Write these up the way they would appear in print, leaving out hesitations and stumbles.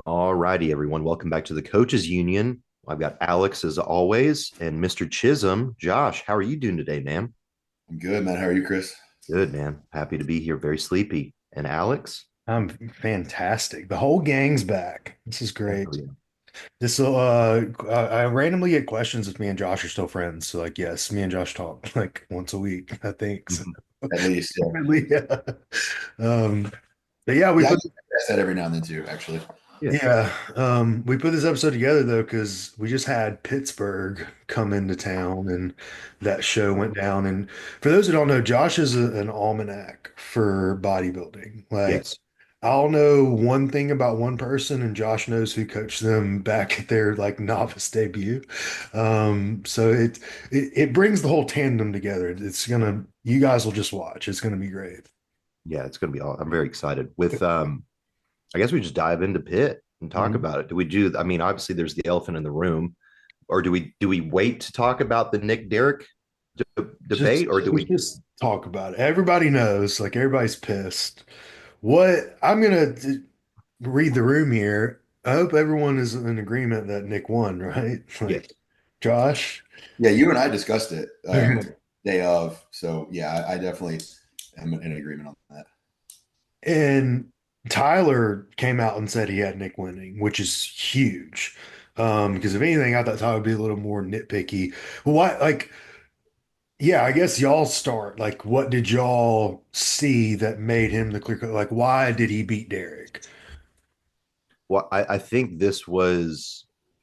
All righty, everyone. Welcome back to the Coaches Union. I've got Alex as always and Mr. Chisholm. Josh, how are you doing today, man? I'm good, man. How are you, Chris? Good, man. Happy to be here. Very sleepy. And Alex? I'm fantastic. The whole gang's back. This is Hell great. yeah. This will I randomly get questions if me and Josh are still friends. So like, yes, me and Josh talk like once a week, I think. So Mhm. At least, yeah. really, yeah. Um, but yeah, Yeah, I do that every now and then too, actually. Yeah. we put this episode together though because we just had Pittsburgh come into town and that show went down. And for those who don't know, Josh is an almanac for bodybuilding. Like Yes. I'll know one thing about one person, and Josh knows who coached them back at their like novice debut. So it brings the whole tandem together. You guys will just watch. It's gonna be great. Yeah, it's gonna be all I'm very excited. With I guess we just dive into Pitt and talk Mhm. about it. Do we do I mean, obviously there's the elephant in the room, or do we wait to talk about the Nick Derrick debate, Just or do let's we just talk about it. Everybody knows, like everybody's pissed. What I'm gonna read the room here. I hope everyone is in agreement that Nick won, right? yes. Like Josh. Yeah, you and I discussed it Okay. day of. So yeah, I definitely am in agreement on that. And Tyler came out and said he had Nick winning, which is huge. Because if anything, I thought Tyler would be a little more nitpicky. Well, why, like, yeah, I guess y'all start. Like, what did y'all see that made him the clear cut? Like, why did he beat Derek? Well, I think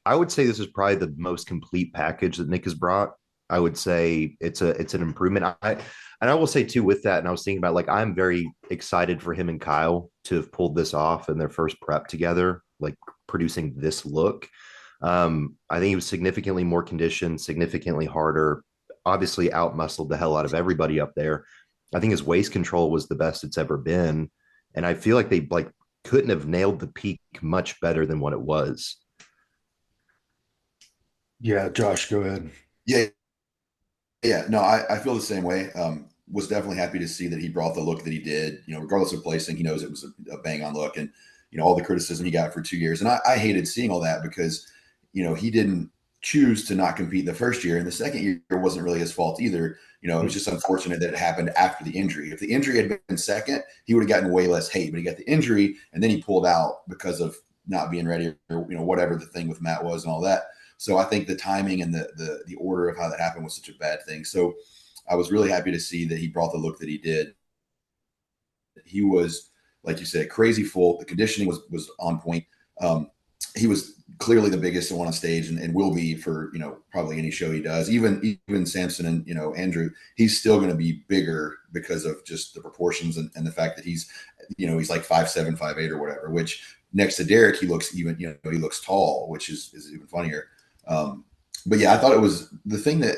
I would say this is probably the most complete package that Nick has brought. I would say it's an improvement. And I will say too with that, and I was thinking about like I'm very excited for him and Kyle to have pulled this off in their first prep together, like producing this look. I think he was significantly more conditioned, significantly harder, obviously out muscled the hell out of everybody up there. I think his waist control was the best it's ever been. And I feel like they like couldn't have nailed the peak much better than what it was. Yeah, Josh, go ahead. Yeah, yeah. No, I feel the same way. Was definitely happy to see that he brought the look that he did. Regardless of placing, he knows it was a bang on look, and all the criticism he got for 2 years. And I hated seeing all that because he didn't choose to not compete the first year, and the second year wasn't really his fault either. It was just unfortunate that it happened after the injury. If the injury had been second, he would have gotten way less hate. But he got the injury, and then he pulled out because of not being ready, or whatever the thing with Matt was and all that. So I think the timing and the order of how that happened was such a bad thing. So I was really happy to see that he brought the look that he did. He was, like you said, crazy full. The conditioning was on point. Um, he was clearly the biggest one on stage, and will be for probably any show he does. Even Samson and Andrew, he's still going to be bigger because of just the proportions and the fact that he's like 5'7", 5'8", or whatever. Which next to Derek, he looks even he looks tall, which is even funnier. Um, but yeah, I thought it was the thing that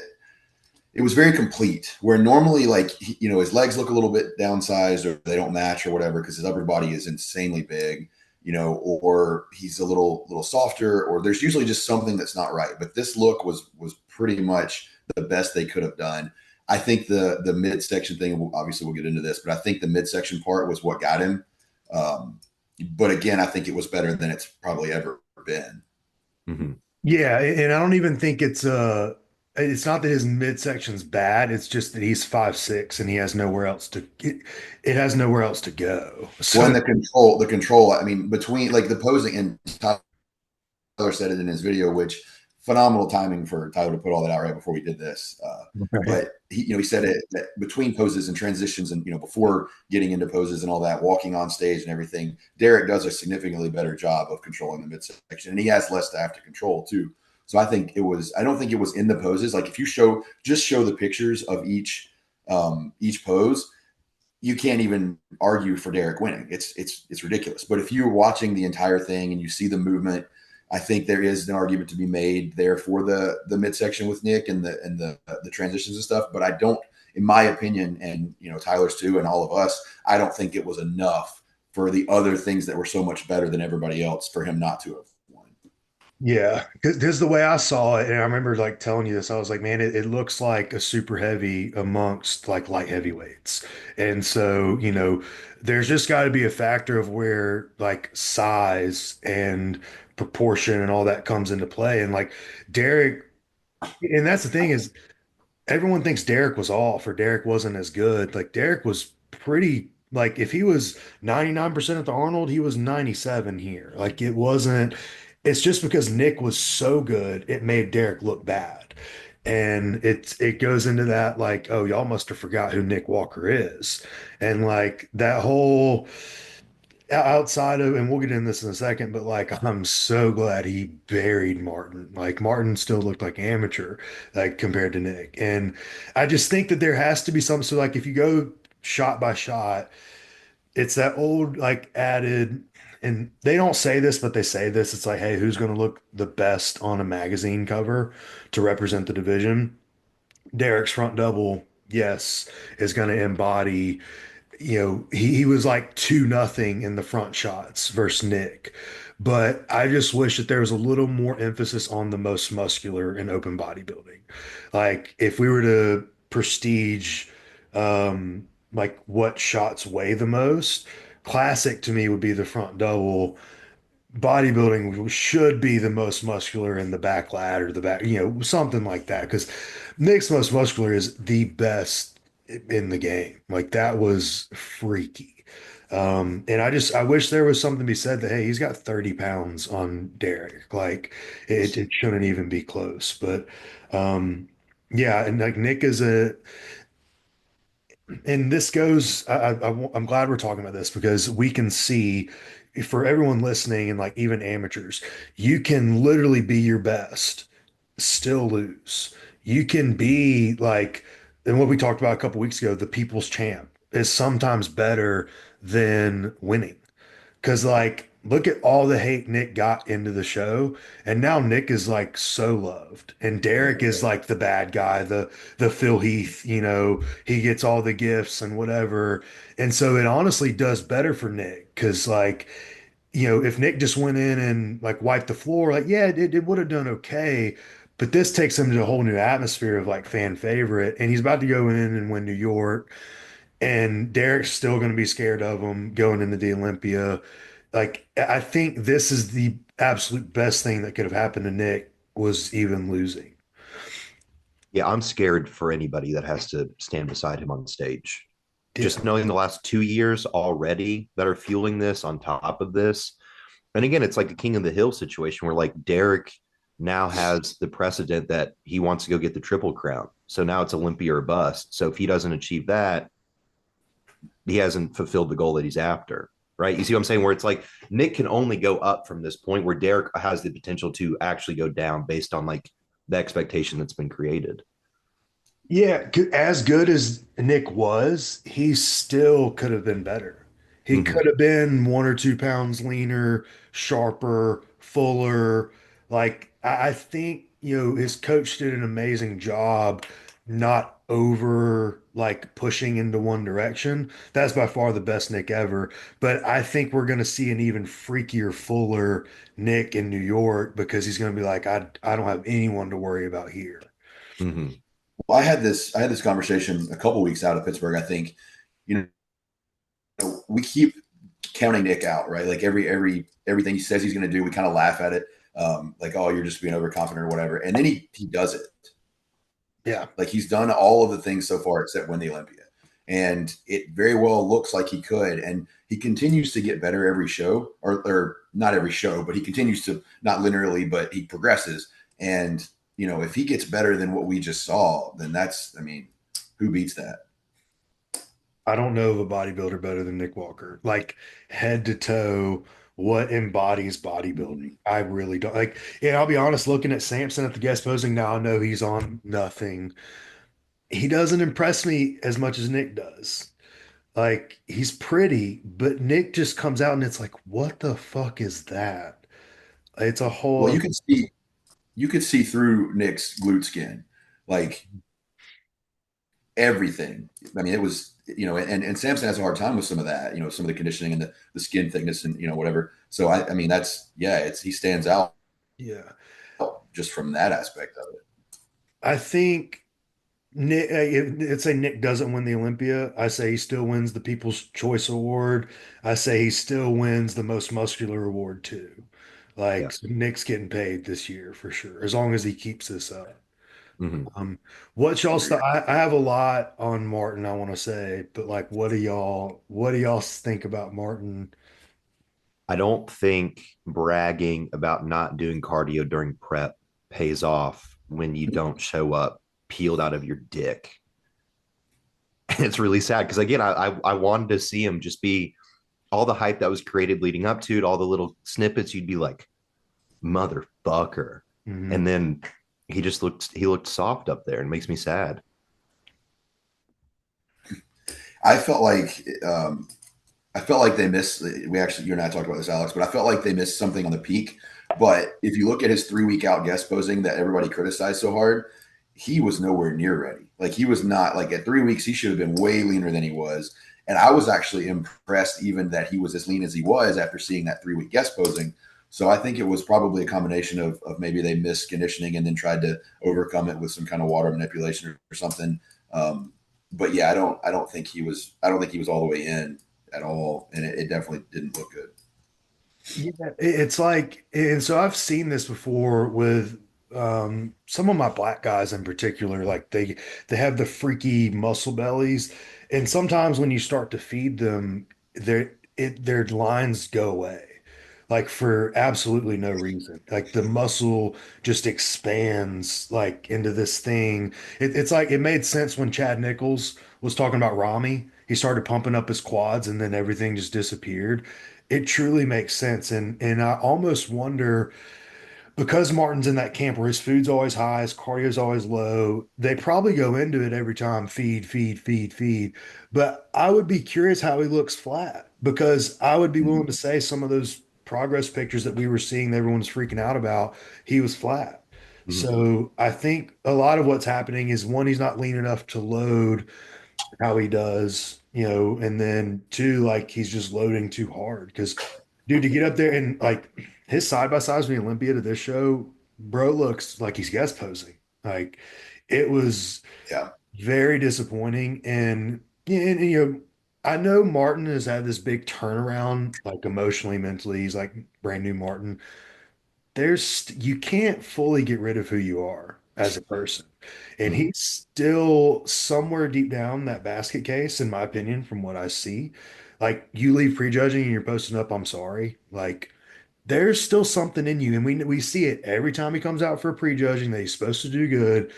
it was very complete. Where normally, like his legs look a little bit downsized, or they don't match, or whatever, because his upper body is insanely big, or he's a little softer, or there's usually just something that's not right. But this look was pretty much the best they could have done. I think the midsection thing. Obviously, we'll get into this, but I think the midsection part was what got him. But again, I think it was better than it's probably ever been. Mm-hmm. Yeah, and I don't even think it's not that his midsection's bad, it's just that he's 5'6" and he has nowhere else it has nowhere else to go. Well, So and the control. I mean, between like the posing, and Tyler said it in his video, which phenomenal timing for Tyler to put all that out right before we did this. right. But he said it that between poses and transitions, and before getting into poses and all that, walking on stage and everything, Derek does a significantly better job of controlling the midsection, and he has less to have to control too. So I think it was. I don't think it was in the poses. Like if you show the pictures of each pose, you can't even argue for Derek winning. It's ridiculous. But if you're watching the entire thing and you see the movement, I think there is an argument to be made there for the midsection with Nick and the transitions and stuff. But I don't, in my opinion, and Tyler's too, and all of us, I don't think it was enough for the other things that were so much better than everybody else for him not to have won. Yeah, because the way I saw it, and I remember like telling you this, I was like, man, it looks like a super heavy amongst like light heavyweights. And so, there's just got to be a factor of where like size and proportion and all that comes into play. And like Derek, and that's the thing is everyone thinks Derek was off or Derek wasn't as good. Like Derek was pretty like if he was 99% at the Arnold, he was 97 here. Like it wasn't it's just because Nick was so good, it made Derek look bad. And it goes into that like, oh, y'all must have forgot who Nick Walker is. And like that whole outside of, and we'll get into this in a second, but like I'm so glad he buried Martin. Like Martin still looked like amateur, like compared to Nick. And I just think that there has to be something. So like if you go shot by shot, it's that old like added, and they don't say this, but they say this. It's like, hey, who's going to look the best on a magazine cover to represent the division? Derek's front double, yes, is going to embody he was like 2-0 in the front shots versus Nick. But I just wish that there was a little more emphasis on the most muscular in open bodybuilding. Like if we were to prestige like what shots weigh the most, classic to me would be the front double. Bodybuilding should be the most muscular in the back ladder, the back, something like that. Because Nick's most muscular is the best in the game. Like that was freaky. And I wish there was something to be said that, hey, he's got 30 pounds on Derek. Like it shouldn't even be close. But um, yeah, and like Nick is and this goes, I'm glad we're talking about this because we can see for everyone listening and like even amateurs, you can literally be your best, still lose. You can be like, and what we talked about a couple weeks ago, the people's champ is sometimes better than winning. Cause like, look at all the hate Nick got into the show, and now Nick is like so loved, and Derek is like the bad guy, the Phil Heath, he gets all the gifts and whatever, and so it honestly does better for Nick, cause like, if Nick just went in and like wiped the floor, like yeah, it would have done okay, but this takes him to a whole new atmosphere of like fan favorite, and he's about to go in and win New York. And Derek's still going to be scared of him going into the Olympia. Like, I think this is the absolute best thing that could have happened to Nick was even losing. Yeah, I'm scared for anybody that has to stand beside him on stage. Yeah. Just knowing the last 2 years already that are fueling this on top of this. And again, it's like the King of the Hill situation where like Derek now has the precedent that he wants to go get the triple crown. So now it's Olympia or bust. So if he doesn't achieve that, he hasn't fulfilled the goal that he's after. Right. You see what I'm saying? Where it's like Nick can only go up from this point where Derek has the potential to actually go down based on like the expectation that's been created. Yeah, as good as Nick was, he still could have been better. He could Mm-hmm. have been 1 or 2 pounds leaner, sharper, fuller. Like I think, his coach did an amazing job not over like pushing into one direction. That's by far the best Nick ever. But I think we're gonna see an even freakier, fuller Nick in New York because he's gonna be like, I don't have anyone to worry about here. Mm-hmm. Well, I had this conversation a couple weeks out of Pittsburgh. I think, you we keep counting Nick out, right? Like everything he says he's going to do, we kind of laugh at it, like, oh, you're just being overconfident or whatever. And then he does it. Yeah. Like he's done all of the things so far except win the Olympia, and it very well looks like he could. And he continues to get better every show, or not every show, but he continues to, not linearly, but he progresses. And if he gets better than what we just saw, then that's, I mean, who beats that? I don't know of a bodybuilder better than Nick Walker. Like head to toe, what embodies bodybuilding? I really don't like. Yeah, I'll be honest. Looking at Samson at the guest posing now, I know he's on nothing. He doesn't impress me as much as Nick does. Like he's pretty, but Nick just comes out and it's like, what the fuck is that? It's a Well, whole. you could see through Nick's glute skin, like everything. I mean, it was, and Samson has a hard time with some of that, some of the conditioning and the skin thickness and, whatever. So I mean, that's, yeah, he stands out Yeah. just from that aspect of it. I think Nick, let's say Nick doesn't win the Olympia. I say he still wins the People's Choice Award. I say he still wins the most muscular award too. Yeah. Like Nick's getting paid this year for sure, as long as he keeps this up. Mhm. Um, what y'all Agreed. st I have a lot on Martin I want to say, but like what do y'all think about Martin? I don't think bragging about not doing cardio during prep pays off when you don't show up peeled out of your dick. And it's really sad because again, I wanted to see him just be all the hype that was created leading up to it, all the little snippets. You'd be like, motherfucker, Mhm. and then he looked soft up there, and it makes me sad. I felt like I felt like they missed. We actually, you and I talked about this, Alex, but I felt like they missed something on the peak. But if you look at his 3 week out guest posing that everybody criticized so hard, he was nowhere near ready. Like he was not like at 3 weeks, he should have been way leaner than he was. And I was actually impressed even that he was as lean as he was after seeing that 3 week guest posing. So I think it was probably a combination of maybe they missed conditioning and then tried to overcome it with some kind of water manipulation or something. But yeah, I don't think he was all the way in at all, and it definitely didn't look good. Yeah, it's like, and so I've seen this before with some of my black guys in particular. Like they have the freaky muscle bellies, and sometimes when you start to feed them, their lines go away, like for absolutely no reason. Like the muscle just expands like into this thing. It's like it made sense when Chad Nichols was talking about Rami. He started pumping up his quads, and then everything just disappeared. It truly makes sense. And I almost wonder because Martin's in that camp where his food's always high, his cardio's always low, they probably go into it every time, feed, feed, feed, feed. But I would be curious how he looks flat because I would be willing Mhm. to say some of those progress pictures that we were seeing that everyone's freaking out about, he was flat. Mhm. So I think a lot of what's happening is one, he's not lean enough to load how he does, and then two, like he's just loading too hard. Because, dude, to get up there and like his side by sides from the Olympia to this show, bro looks like he's guest posing. Like it was Yeah, very disappointing. And, yeah, and I know Martin has had this big turnaround, like emotionally, mentally. He's like brand new Martin. You can't fully get rid of who you are as a person. And Mhm. he's still somewhere deep down that basket case, in my opinion, from what I see. Like you leave prejudging and you're posting up, I'm sorry. Like there's still something in you. And we see it every time he comes out for prejudging that he's supposed to do good,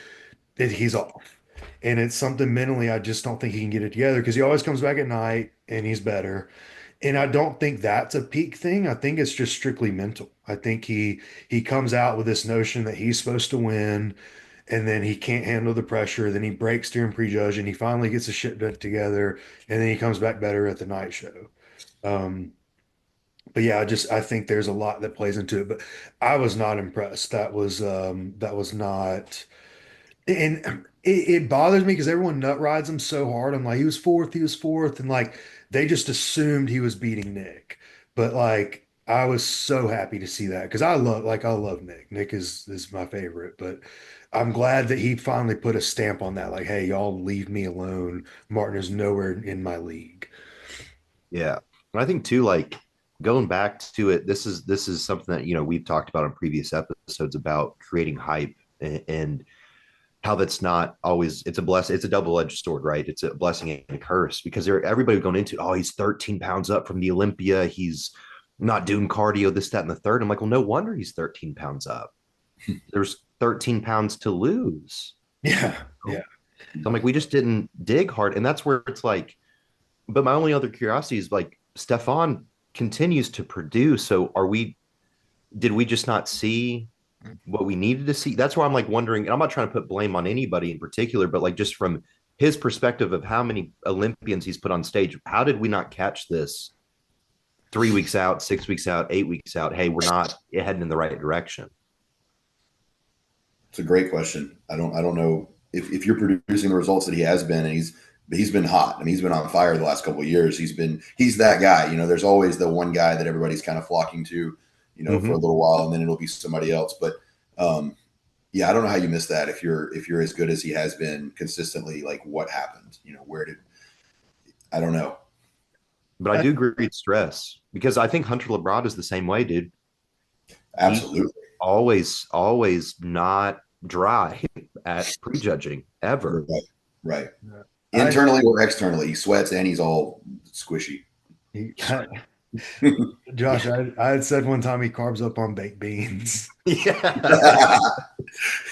that he's off. And it's something mentally, I just don't think he can get it together because he always comes back at night and he's better. And I don't think that's a peak thing. I think it's just strictly mental. I think he comes out with this notion that he's supposed to win, and then he can't handle the pressure. Then he breaks during prejudge, and he finally gets the shit bit together, and then he comes back better at the night show. Um, but yeah, I think there's a lot that plays into it. But I was not impressed. That was not. And it bothers me because everyone nut rides him so hard. I'm like, he was fourth, and like they just assumed he was beating Nick. But like, I was so happy to see that because I love Nick. Nick is my favorite, but I'm glad that he finally put a stamp on that. Like, hey, y'all leave me alone. Martin is nowhere in my league. Yeah, and I think too, like going back to it, this is something that we've talked about in previous episodes about creating hype and how that's not always it's a blessing, it's a double-edged sword, right? It's a blessing and a curse because everybody going into, oh, he's 13 pounds up from the Olympia, he's not doing cardio, this, that, and the third. I'm like, well, no wonder he's 13 pounds up. There's 13 pounds to lose. Yeah, So yeah. I'm like, we just didn't dig hard. And that's where it's like, but my only other curiosity is like Stefan continues to produce. So did we just not see what we needed to see? That's why I'm like wondering, and I'm not trying to put blame on anybody in particular, but like just from his perspective of how many Olympians he's put on stage, how did we not catch this 3 weeks out, 6 weeks out, 8 weeks out? Hey, we're not heading in the right direction. it's a great question. I don't know if you're producing the results that he has been, and he's been hot. I mean, he's been on fire the last couple of years. He's that guy. There's always the one guy that everybody's kind of flocking to. for a Mm-hmm. little while, and then it'll be somebody else. But yeah, I don't know how you miss that if you're as good as he has been consistently. Like, what happened? Where did I don't know. But I do agree it's stress because I think Hunter LeBron is the same way, dude. He's Absolutely. always not dry at prejudging ever. Right. Right. I, Internally or externally, he sweats and he's all squishy. I Josh, I had said one time he carbs up on baked beans. Yeah.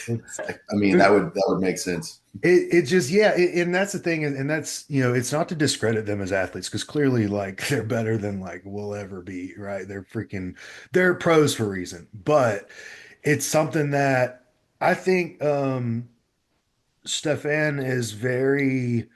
It's I mean, that would make sense. it just yeah, and that's the thing, and that's it's not to discredit them as athletes because clearly like they're better than like we'll ever be, right? They're pros for a reason, but it's something that I think Stefan is very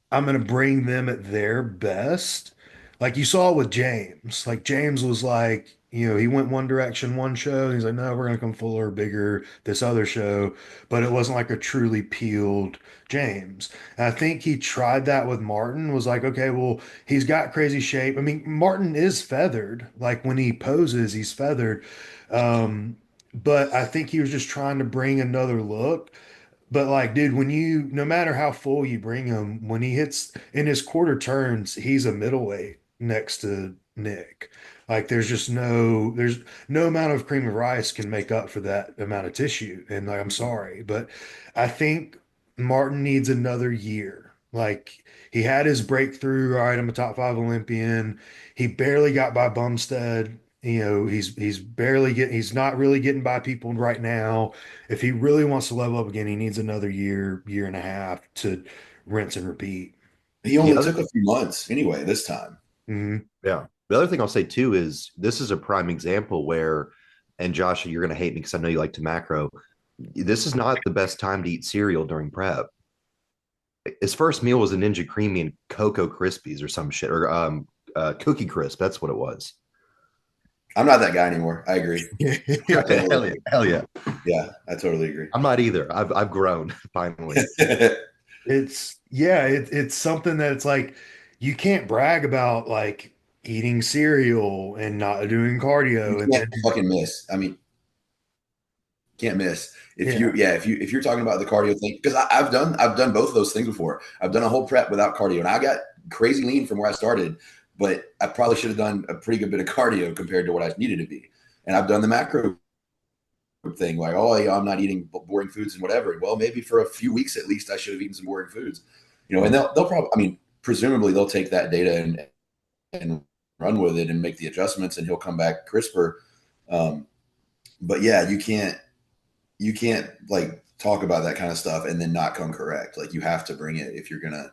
I'm going to bring them at their best. Like you saw with James. Like James was like, he went one direction one show. And he's like, no, we're going to come fuller, bigger this other show. But it wasn't like a truly peeled James. And I think he tried that with Martin, was like, okay, well, he's got crazy shape. I mean, Martin is feathered. Like when he poses, he's feathered. But I think he was just trying to bring another look. But like, dude, no matter how full you bring him, when he hits in his quarter turns, he's a middleweight next to Nick. Like, there's no amount of cream of rice can make up for that amount of tissue. And like, I'm sorry, but I think Martin needs another year. Like, he had his breakthrough, all right, I'm a top five Olympian. He barely got by Bumstead. He's not really getting by people right now. If he really wants to level up again, he needs another year, year and a half to rinse and repeat. He The only other took a few months anyway this time. Hmm. Yeah. The other thing I'll say too is this is a prime example where, and Josh, you're going to hate me because I know you like to macro. This is not the best time to eat cereal during prep. His first meal was a Ninja Creamy and Cocoa Krispies or some shit, or Cookie Crisp. That's what it was. I'm not that guy anymore. I agree. I totally Hell yeah. agree. Hell yeah. Yeah, I totally agree. I'm not either. I've grown finally. It's something that it's like you can't brag about like eating cereal and not doing You cardio and can't then fucking miss. I mean, can't miss. If yeah. you yeah, if you're talking about the cardio thing, because I've done both of those things before. I've done a whole prep without cardio, and I got crazy lean from where I started, but I probably should have done a pretty good bit of cardio compared to what I needed to be. And I've done the macro thing, like, oh yeah, I'm not eating boring foods and whatever. Well, maybe for a few weeks at least, I should have eaten some boring foods, and they'll probably, I mean, presumably they'll take that data and run with it and make the adjustments, and he'll come back crisper. Um, but yeah, you can't like talk about that kind of stuff and then not come correct. Like you have to bring it if you're gonna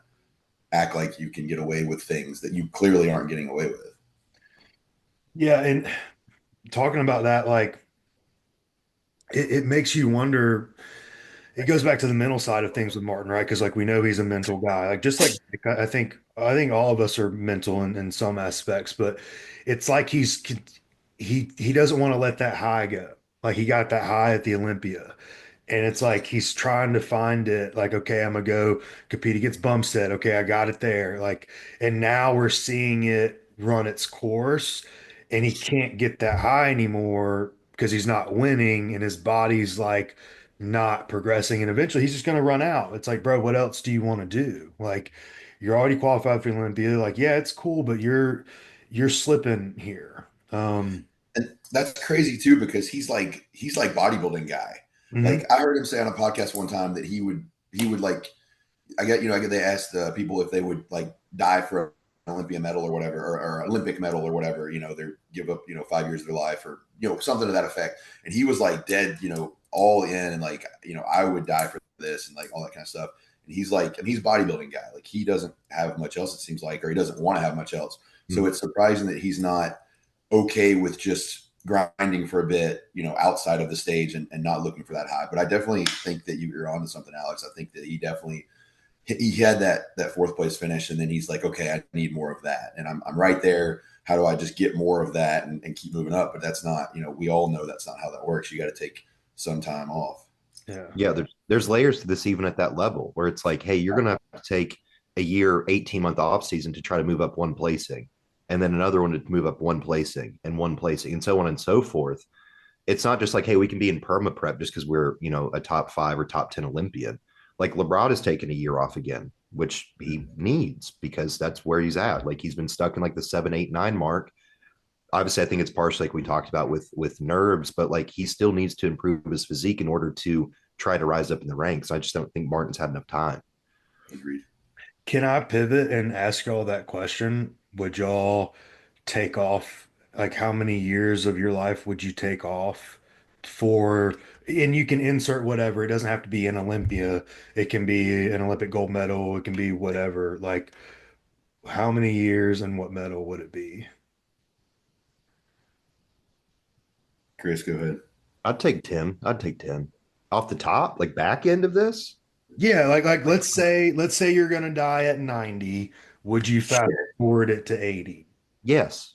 act like you can get away with things that you clearly aren't getting away with. Yeah, and talking about that, like it makes you wonder. It goes back to the mental side of things with Martin, right? Because like we know he's a mental guy. Like just like I think all of us are mental in some aspects, but it's like he doesn't want to let that high go. Like he got that high at the Olympia. And it's like he's trying to find it, like, okay, I'm gonna go compete against Bumstead. Okay, I got it there. Like, and now we're seeing it run its course, and he can't get that high anymore because he's not winning, and his body's like not progressing. And eventually he's just gonna run out. It's like, bro, what else do you want to do? Like, you're already qualified for the Olympia. Like, yeah, it's cool, but you're slipping here. And that's crazy too, because he's like bodybuilding guy. Mhm. Like I heard him say on a podcast one time that he would like, I get they asked people if they would like die for an Olympia medal or whatever, or Olympic medal or whatever, they give up 5 years of their life, or something to that effect. And he was like dead, all in, and like, I would die for this and like all that kind of stuff. And he's like, and he's a bodybuilding guy, like he doesn't have much else, it seems like, or he doesn't want to have much else. So it's surprising that he's not okay with just grinding for a bit, outside of the stage, and not looking for that high. But I definitely think that you're onto something, Alex. I think that he had that fourth place finish, and then he's like, okay, I need more of that, and I'm right there. How do I just get more of that and keep moving up? But that's not, we all know that's not how that works. You got to take some time off. Yeah. Yeah, there's layers to this even at that level where it's like, hey, you're gonna have to take a year, 18-month off season to try to move up one placing. and then another one to move up one placing and one placing and so on and so forth. It's not just like, hey, we can be in perma prep just because we're, a top 5 or top 10 Olympian. Like LeBron has taken a year off again, which he needs because that's where he's at. Like he's been stuck in like the 7, 8, 9 mark. Obviously, I think it's partially like we talked about with nerves, but like he still needs to improve his physique in order to try to rise up in the ranks. I just don't think Martin's had enough time. Agreed. Can I pivot and ask y'all that question? Would y'all take off, like, how many years of your life would you take off for, and you can insert whatever. It doesn't have to be an Olympia. It can be an Olympic gold medal. It can be whatever. Like, how many years and what medal would it be? Chris, go ahead. I'd take 10. I'd take 10 off the top, like back end of this. Yeah, like let's say you're gonna die at 90. Would you fast Shit. forward it to 80? Yes,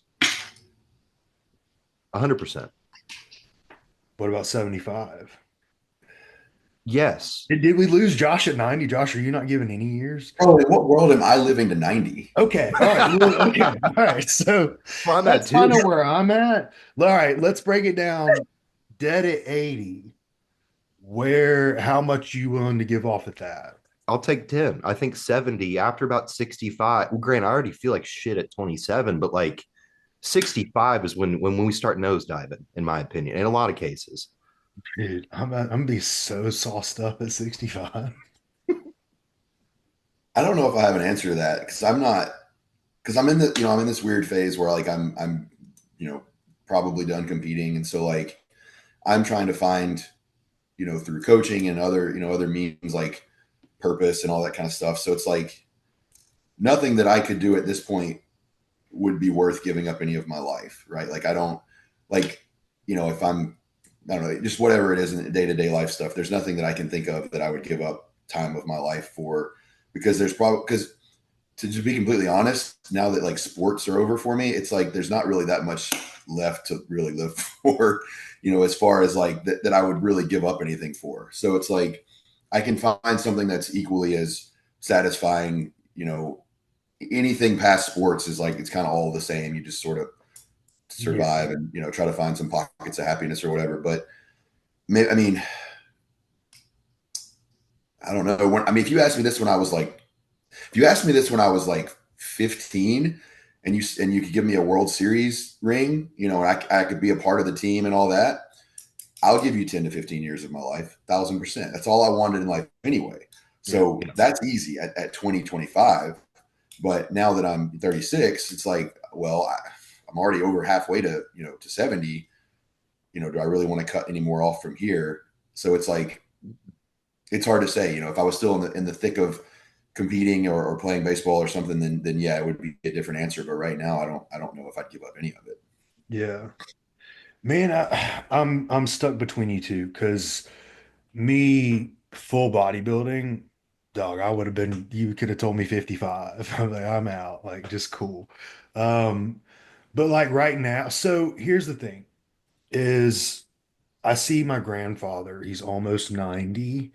100%. What about 75? Yes. Did we lose Josh at 90? Josh, are you not giving any years? Oh, in what world am I living to 90? Okay, all right, okay, all right. So Well, I'm at that's two. kind of where I'm at. All right, let's break it down. Dead at 80. How much you willing to give off at that? I'll take 10. I think 70 after about 65. Well, Grant, I already feel like shit at 27, but like 65 is when we start nosediving, in my opinion, in a lot of cases. Dude, I'm gonna be so sauced up at 65. I don't know if I have an answer to that because I'm not because I'm in the I'm in this weird phase where like I'm probably done competing, and so like I'm trying to find through coaching and other other means like purpose and all that kind of stuff. So it's like nothing that I could do at this point would be worth giving up any of my life, right? Like I don't like if I don't know, just whatever it is in day to day life stuff. There's nothing that I can think of that I would give up time of my life for because there's probably because to just be completely honest, now that like sports are over for me, it's like there's not really that much left to really live for, as far as like that I would really give up anything for. So it's like I can find something that's equally as satisfying, anything past sports is like it's kind of all the same. You just sort of Yeah. survive and try to find some pockets of happiness or whatever. But I mean, I don't know. I mean, if you asked me this when I was like if you asked me this when I was like 15 and you could give me a World Series ring, and I could be a part of the team and all that, I'll give you 10 to 15 years of my life, 1,000%. That's all I wanted in life anyway. Yeah. So that's easy at 20, 25. But now that I'm 36, it's like, well, I'm already over halfway to 70. Do I really want to cut any more off from here? So it's like, it's hard to say, if I was still in the thick of competing or playing baseball or something, then yeah, it would be a different answer. But right now, I don't know if I'd give up any of it. Yeah. Man, I'm stuck between you two because me full bodybuilding, dog, I would have been, you could have told me 55. I'm like, I'm out. Like, just cool. Um, but like right now, so here's the thing is I see my grandfather, he's almost 90.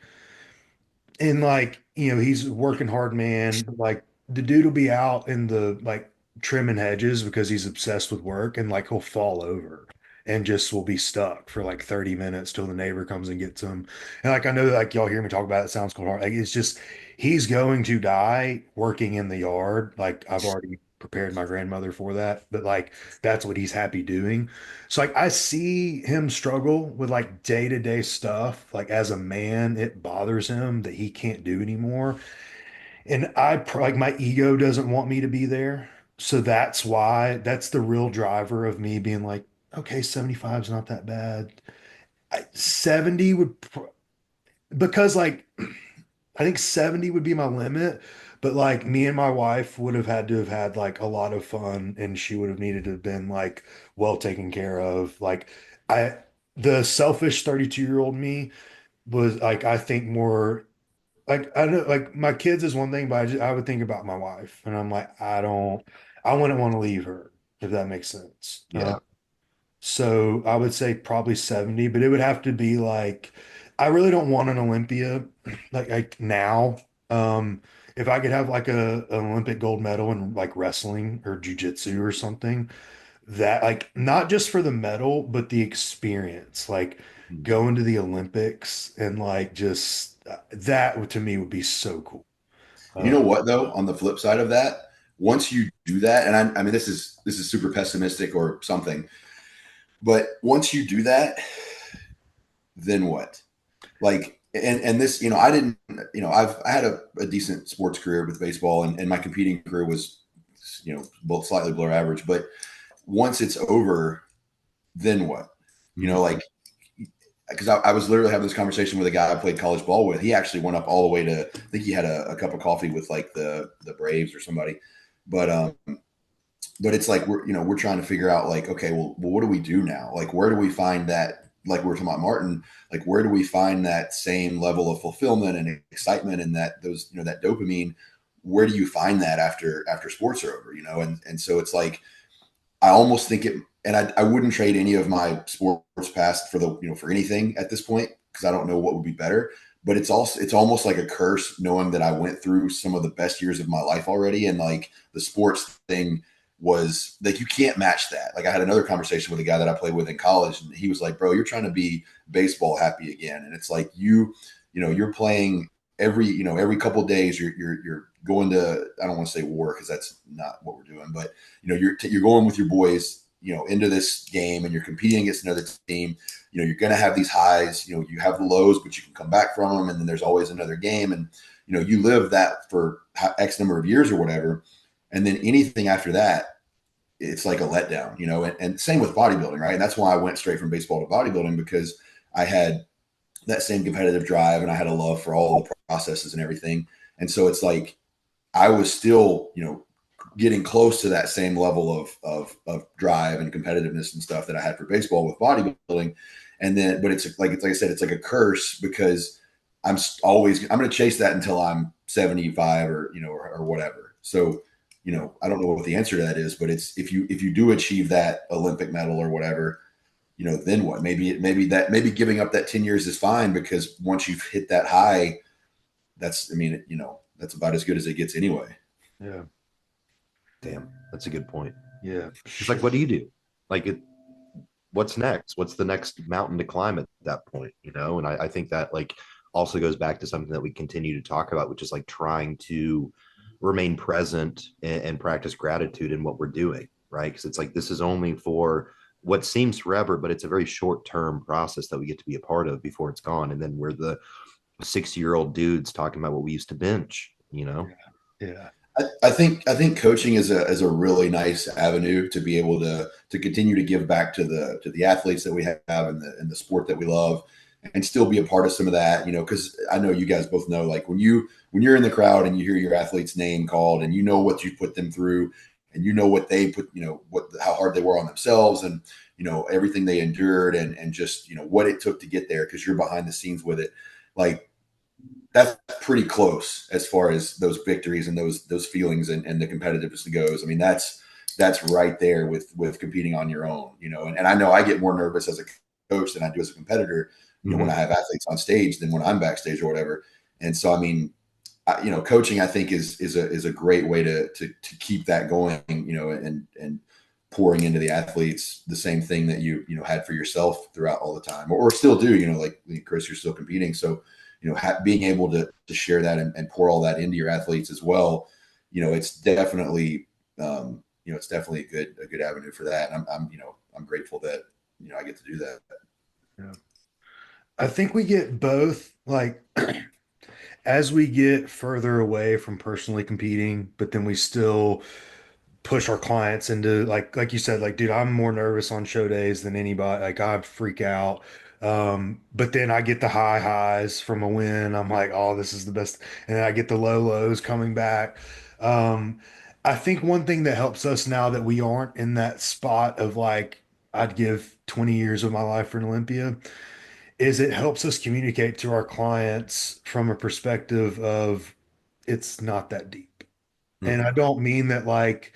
And like, he's a working hard man. But like the dude will be out in the like trimming hedges because he's obsessed with work and like he'll fall over and just will be stuck for like 30 minutes till the neighbor comes and gets him. And like I know that like y'all hear me talk about it, it sounds cold hard. Like it's just he's going to die working in the yard. Like I've already prepared my grandmother for that, but like that's what he's happy doing. So like I see him struggle with like day-to-day stuff. Like as a man, it bothers him that he can't do anymore. And like my ego doesn't want me to be there. So that's the real driver of me being like, okay, 75 is not that bad. 70 because like I think 70 would be my limit, but like me and my wife would have had to have had like a lot of fun and she would have needed to have been like well taken care of. Like I the selfish 32-year-old me was like I think more like I don't like my kids is one thing, but I would think about my wife and I'm like I wouldn't want to leave her if that makes sense. Yeah. So I would say probably 70, but it would have to be like I really don't want an Olympia like now. Um if I could have like an Olympic gold medal in like wrestling or jujitsu or something, that like not just for the medal, but the experience, like Hmm. going to the Olympics and like just that to me would be so cool. You Uh, know what though? On the flip side of that, once you do that, and I mean this is super pessimistic or something, but once you do that, then what? Like, and this, I didn't, I had a decent sports career with baseball, and my competing career was, both slightly below average. But once it's over, then what? Hmm. Like, because I was literally having this conversation with a guy I played college ball with. He actually went up all the way to, I think he had a cup of coffee with like the Braves or somebody, but but it's like we're trying to figure out like, okay, well what do we do now? Like, where do we find that? Like we were talking about Martin, like where do we find that same level of fulfillment and excitement and that those that dopamine? Where do you find that after sports are over? And so it's like I almost think it, and I wouldn't trade any of my sports past for for anything at this point because I don't know what would be better. But it's almost like a curse knowing that I went through some of the best years of my life already, and like the sports thing was like you can't match that. Like I had another conversation with a guy that I played with in college, and he was like, "Bro, you're trying to be baseball happy again," and it's like you're playing every couple of days. You're going to, I don't want to say war because that's not what we're doing, but you're going with your boys into this game and you're competing against another team. You're going to have these highs. You have the lows, but you can come back from them, and then there's always another game. And you live that for X number of years or whatever, and then anything after that, it's like a letdown. And same with bodybuilding, right? And that's why I went straight from baseball to bodybuilding, because I had that same competitive drive and I had a love for all the processes and everything. And so it's like I was still, getting close to that same level of drive and competitiveness and stuff that I had for baseball with bodybuilding. And then, but it's like I said, it's like a curse because I'm going to chase that until I'm 75 or whatever. So, I don't know what the answer to that is, but it's if you do achieve that Olympic medal or whatever, then what? Maybe giving up that 10 years is fine because once you've hit that high, I mean, that's about as good as it gets anyway. yeah, Damn, that's a good point. yeah, It's like, what do you do? Like, what's next? What's the next mountain to climb at that point? And I think that like also goes back to something that we continue to talk about, which is like trying to remain present and practice gratitude in what we're doing, right? Because it's like this is only for what seems forever, but it's a very short term process that we get to be a part of before it's gone. And then we're the 60-year-old dudes talking about what we used to bench. yeah, yeah. I think coaching is a really nice avenue to be able to continue to give back to the athletes that we have and the sport that we love, and still be a part of some of that. Because I know you guys both know, like when you're in the crowd and you hear your athlete's name called, and you know what you put them through, and you know what they put, how hard they were on themselves, and everything they endured, and just what it took to get there, because you're behind the scenes with it. Like that's pretty close as far as those victories and those feelings and the competitiveness goes. I mean, that's right there with competing on your own, and I know I get more nervous as a coach than I do as a competitor, when I Mm-hmm. have athletes on stage than when I'm backstage or whatever. And so, I mean, coaching, I think is a great way to keep that going, and pouring into the athletes the same thing that you had for yourself throughout all the time, or still do. Like Chris, you're still competing, so being able to share that and pour all that into your athletes as well. It's definitely it's definitely a good avenue for that. And I'm grateful that I get to do that. Yeah. I think we get both like as we get further away from personally competing, but then we still push our clients into like you said, like, dude, I'm more nervous on show days than anybody. Like I freak out. But then I get the high highs from a win. I'm like, oh, this is the best. And then I get the low lows coming back. Um, I think one thing that helps us now that we aren't in that spot of like, I'd give 20 years of my life for an Olympia, is it helps us communicate to our clients from a perspective of it's not that deep. And I Mm-hmm. don't mean that like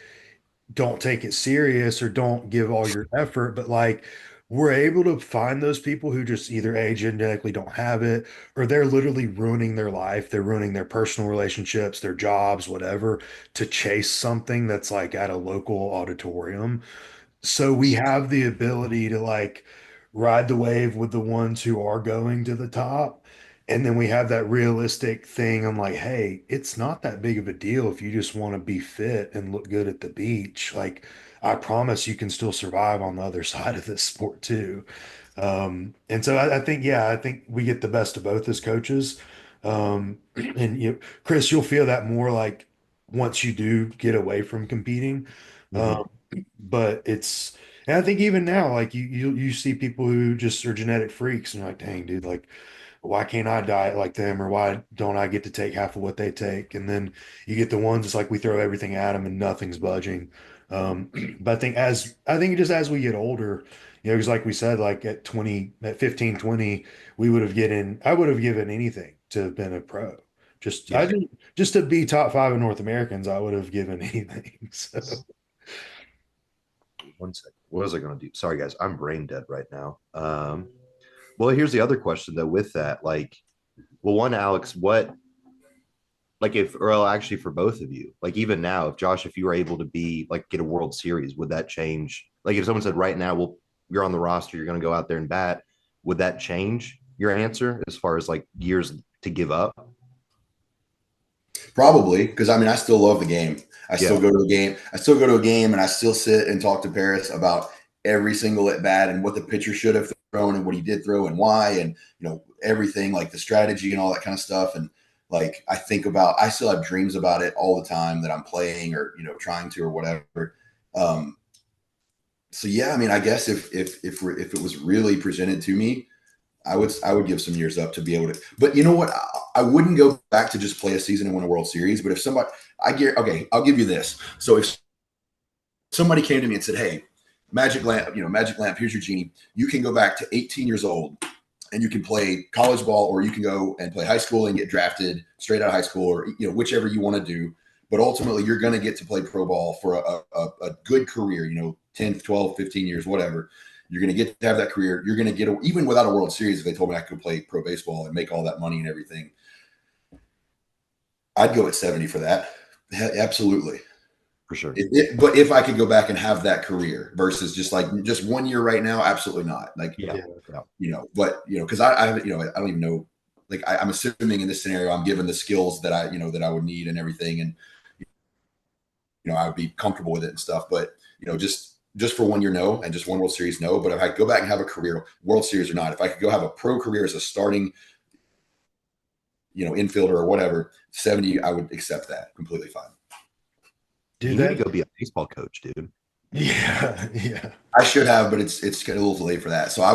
don't take it serious or don't give all your effort, but like we're able to find those people who just either A, genetically don't have it, or they're literally ruining their life. They're ruining their personal relationships, their jobs, whatever, to chase something that's like at a local auditorium. So we have the ability to like ride the wave with the ones who are going to the top. And then we have that realistic thing. I'm like, hey, it's not that big of a deal if you just want to be fit and look good at the beach. Like, I promise you can still survive on the other side of this sport too. And so I think, yeah, I think we get the best of both as coaches. And Chris, you'll feel that more like once you do get away from competing. Mhm. Um, but and I think even now, like you see people who just are genetic freaks, and you're like, dang, dude, like, why can't I diet like them, or why don't I get to take half of what they take? And then you get the ones it's like we throw everything at them and nothing's budging. But I think just as we get older, because like we said, like at 15, 20, I would have given anything to have been a pro. I Yeah. think just to be top five in North Americans, I would have given anything. So. One second. What was I going to do? Sorry, guys. I'm brain dead right now. Well, here's the other question though. With that, like, well, one, Alex, what, like, if, or well, actually, for both of you, like, even now, if Josh, if you were able to be like get a World Series, would that change? Like, if someone said right now, well, you're on the roster, you're going to go out there and bat, would that change your answer as far as like years to give up? Probably, because I mean, I still love the game. I still Yeah. go to a game. I still go to a game, and I still sit and talk to Paris about every single at bat and what the pitcher should have thrown and what he did throw and why, and everything like the strategy and all that kind of stuff. And like I think about, I still have dreams about it all the time that I'm playing or trying to or whatever. Um, so yeah, I mean, I guess if it was really presented to me, I would give some years up to be able to. But you know what? I wouldn't go back to just play a season and win a World Series. But if somebody, I get okay, I'll give you this. So if somebody came to me and said, "Hey, Magic Lamp, Magic Lamp, here's your genie. You can go back to 18 years old and you can play college ball, or you can go and play high school and get drafted straight out of high school, or whichever you want to do. But ultimately, you're going to get to play pro ball for a good career. 10, 12, 15 years, whatever. You're going to get to have that career. You're going to get even without a World Series. If they told me I could play pro baseball and make all that money and everything, I'd go at 70 for that. Yeah, absolutely. For sure. But if I could go back and have that career versus just 1 year right now, absolutely not. Like, Yeah. Yeah. Yeah. but because I I don't even know. Like I'm assuming in this scenario, I'm given the skills that I would need and everything, and I would be comfortable with it and stuff. But just for 1 year, no, and just one World Series, no. But if I could go back and have a career, World Series or not, if I could go have a pro career as a starting, infielder or whatever, 70, I would accept that completely fine. Do You need to that. go be a baseball coach, dude. Yeah. Yeah. I should have, but it's getting a little late for that. So I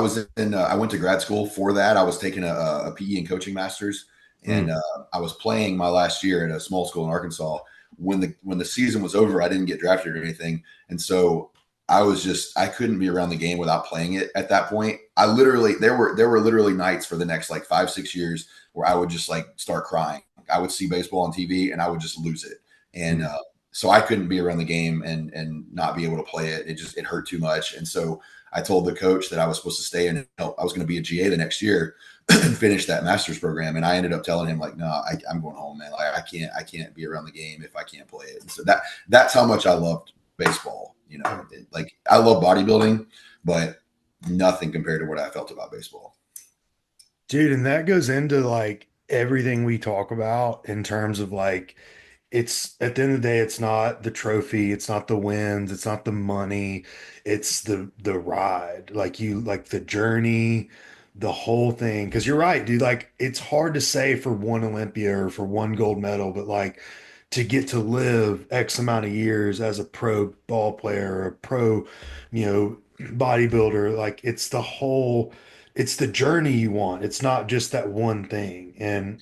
went to grad school for that. I was taking a PE and coaching masters, and Mm. I was playing my last year at a small school in Arkansas. When the season was over, I didn't get drafted or anything, and so I couldn't be around the game without playing it at that point. I literally there were literally nights for the next like 5, 6 years where I would just like start crying. I would see baseball on TV and I would just lose it, and Mm. so I couldn't be around the game and not be able to play it. It hurt too much. And so I told the coach that I was supposed to stay and help. I was going to be a GA the next year and finish that master's program. And I ended up telling him like, no, I'm going home, man. Like, I can't be around the game if I can't play it. And so that's how much I loved baseball. Like I love bodybuilding, but nothing compared to what I felt about baseball. Dude, and that goes into like everything we talk about in terms of like it's at the end of the day, it's not the trophy, it's not the wins, it's not the money, it's the ride. Like you like the journey, the whole thing. Because you're right, dude. Like it's hard to say for one Olympia or for one gold medal, but like to get to live X amount of years as a pro ball player or a pro, bodybuilder, like it's the journey you want. It's not just that one thing. And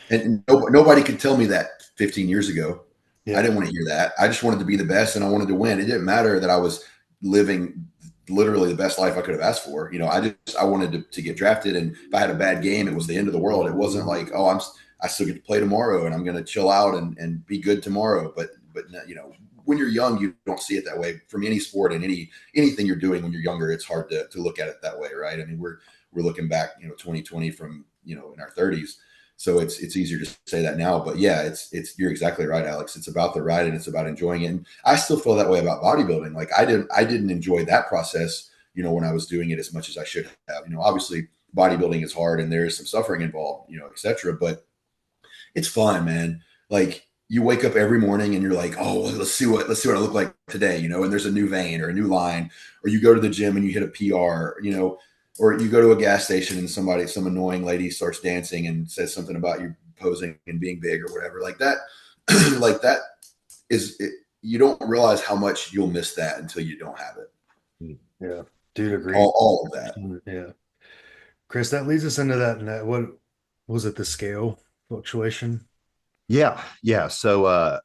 And nobody could tell me that 15 years ago. I yeah. didn't want to hear that. I just wanted to be the best and I wanted to win. It didn't matter that I was living literally the best life I could have asked for. I wanted to get drafted, and if I had a bad game, it was the end of the world. It wasn't like, I still get to play tomorrow and I'm going to chill out and be good tomorrow. But when you're young, you don't see it that way from any sport and anything you're doing when you're younger. It's hard to look at it that way, right? I mean, we're looking back, 2020 from in our 30s, so it's easier to say that now. But yeah, it's you're exactly right, Alex. It's about the ride and it's about enjoying it. And I still feel that way about bodybuilding. Like I didn't enjoy that process, when I was doing it as much as I should have. Obviously bodybuilding is hard and there's some suffering involved, etc. But it's fun, man. Like you wake up every morning and you're like, oh, let's see what I look like today, and there's a new vein or a new line, or you go to the gym and you hit a PR, or you go to a gas station and some annoying lady starts dancing and says something about you posing and being big or whatever, like that. Like that is it, you don't realize how much you'll miss that until you don't have it. Yeah, dude, agree. All of that. Yeah. Chris, that leads us into that. What was it? The scale fluctuation? Yeah. So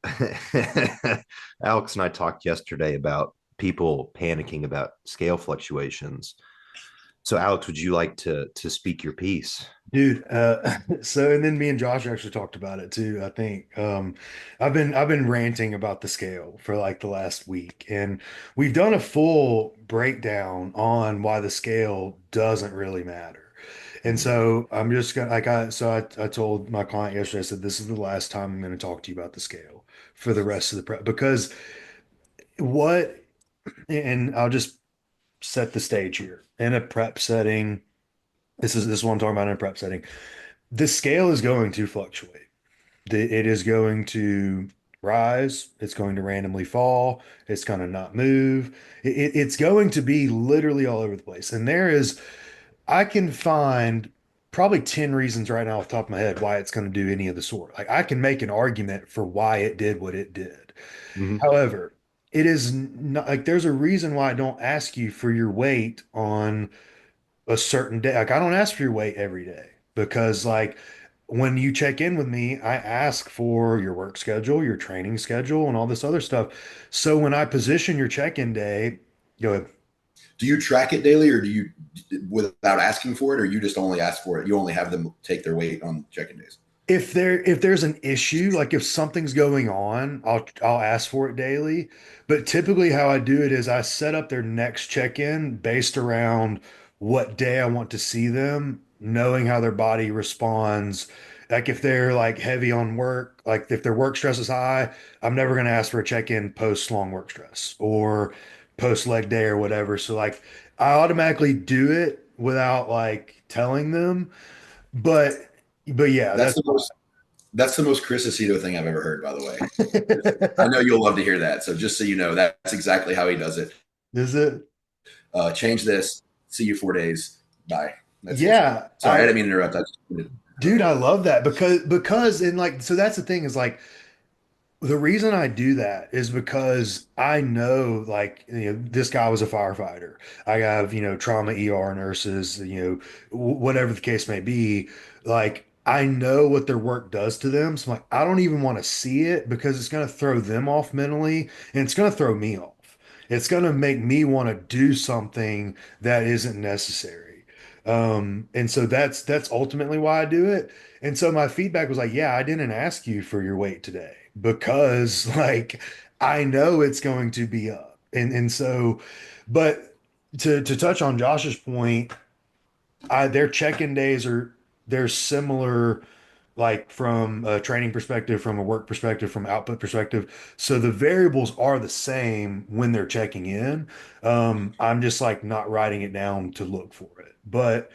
Alex and I talked yesterday about people panicking about scale fluctuations. So Alex, would you like to speak your piece? Dude, so and then me and Josh actually talked about it too, I think. I've been ranting about the scale for like the last week, and we've done a full breakdown on why the scale doesn't really matter. And Mhm. so I'm just gonna like I told my client yesterday, I said this is the last time I'm gonna talk to you about the scale for the rest of the prep because what and I'll just set the stage here. In a prep setting, this is what I'm talking about in a prep setting. The scale is going to fluctuate. It is going to rise. It's going to randomly fall. It's going to not move. It's going to be literally all over the place. And I can find probably 10 reasons right now off the top of my head why it's going to do any of the sort. Like I can make an argument for why it did what it did. Mhm. However, it is not like there's a reason why I don't ask you for your weight on a certain day. Like I don't ask for your weight every day because like when you check in with me, I ask for your work schedule, your training schedule, and all this other stuff. So when I position your check-in day, go ahead. Do you track it daily, or do you, without asking for it, or you just only ask for it? You only have them take their weight on check-in days. If there's an issue, like if something's going on, I'll ask for it daily. But typically how I do it is I set up their next check-in based around what day I want to see them, knowing how their body responds. Like if they're like heavy on work, like if their work stress is high, I'm never going to ask for a check-in post long work stress or post leg day or whatever. So like I automatically do it without like telling them. But but yeah, That's that's the most that's the most Chris Aceto thing I've ever heard, by the way. I why. know you'll love to hear that. So just so you know, that's exactly how he does it. Is it? Change this. See you 4 days. Bye. That's it. Yeah, Sorry, I didn't mean to interrupt. I just wanted to throw dude, that I in there. love that because and like so that's the thing is like the reason I do that is because I know, like, this guy was a firefighter. I have, trauma ER nurses, whatever the case may be. Like, I know what their work does to them. So, like, I don't even want to see it because it's going to throw them off mentally and it's going to throw me off. It's going to make me want to do something that isn't necessary. And so that's ultimately why I do it. And so my feedback was like, yeah, I didn't ask you for your weight today because like I know it's going to be up. And so but to touch on Josh's point, their check-in days they're similar like from a training perspective, from a work perspective, from output perspective. So the variables are the same when they're checking in. I'm just like not writing it down to look for it. But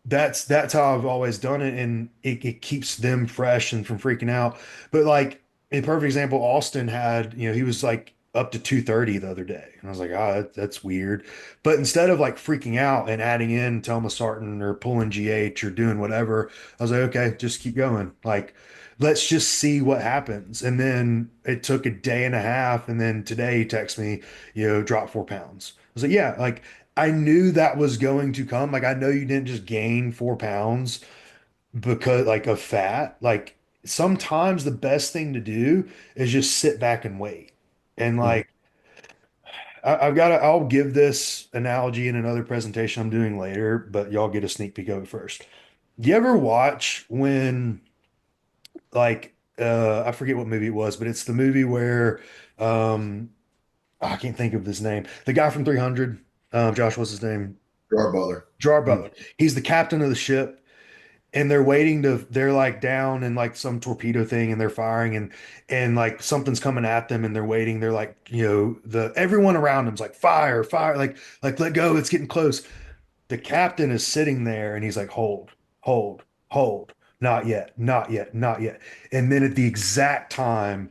that's how I've always done it, and it keeps them fresh and from freaking out. But like a perfect example, Austin had, he was like up to 230 the other day, and I was like, that's weird. But instead of like freaking out and adding in telmisartan or pulling GH or doing whatever, I was like, okay, just keep going. Like, let's just see what happens. And then it took a day and a half, and then today he texts me, drop 4 pounds. I was like, yeah, like I knew that was going to come. Like I know you didn't just gain 4 pounds because like of fat. Like sometimes the best thing to do is just sit back and wait. And Mhm. like I'll give this analogy in another presentation I'm doing later, but y'all get a sneak peek of it first. Do you ever watch when like I forget what movie it was, but it's the movie where um, I can't think of his name. The guy from 300, Josh, what's his name? Gerard Butler. Gerard Mm. Butler. He's the captain of the ship, and they're like down in like some torpedo thing, and they're firing, and like something's coming at them, and they're waiting. They're like, the everyone around them's like fire, fire, like let go, it's getting close. The captain is sitting there, and he's like, hold, hold, hold, not yet, not yet, not yet. And then at the exact time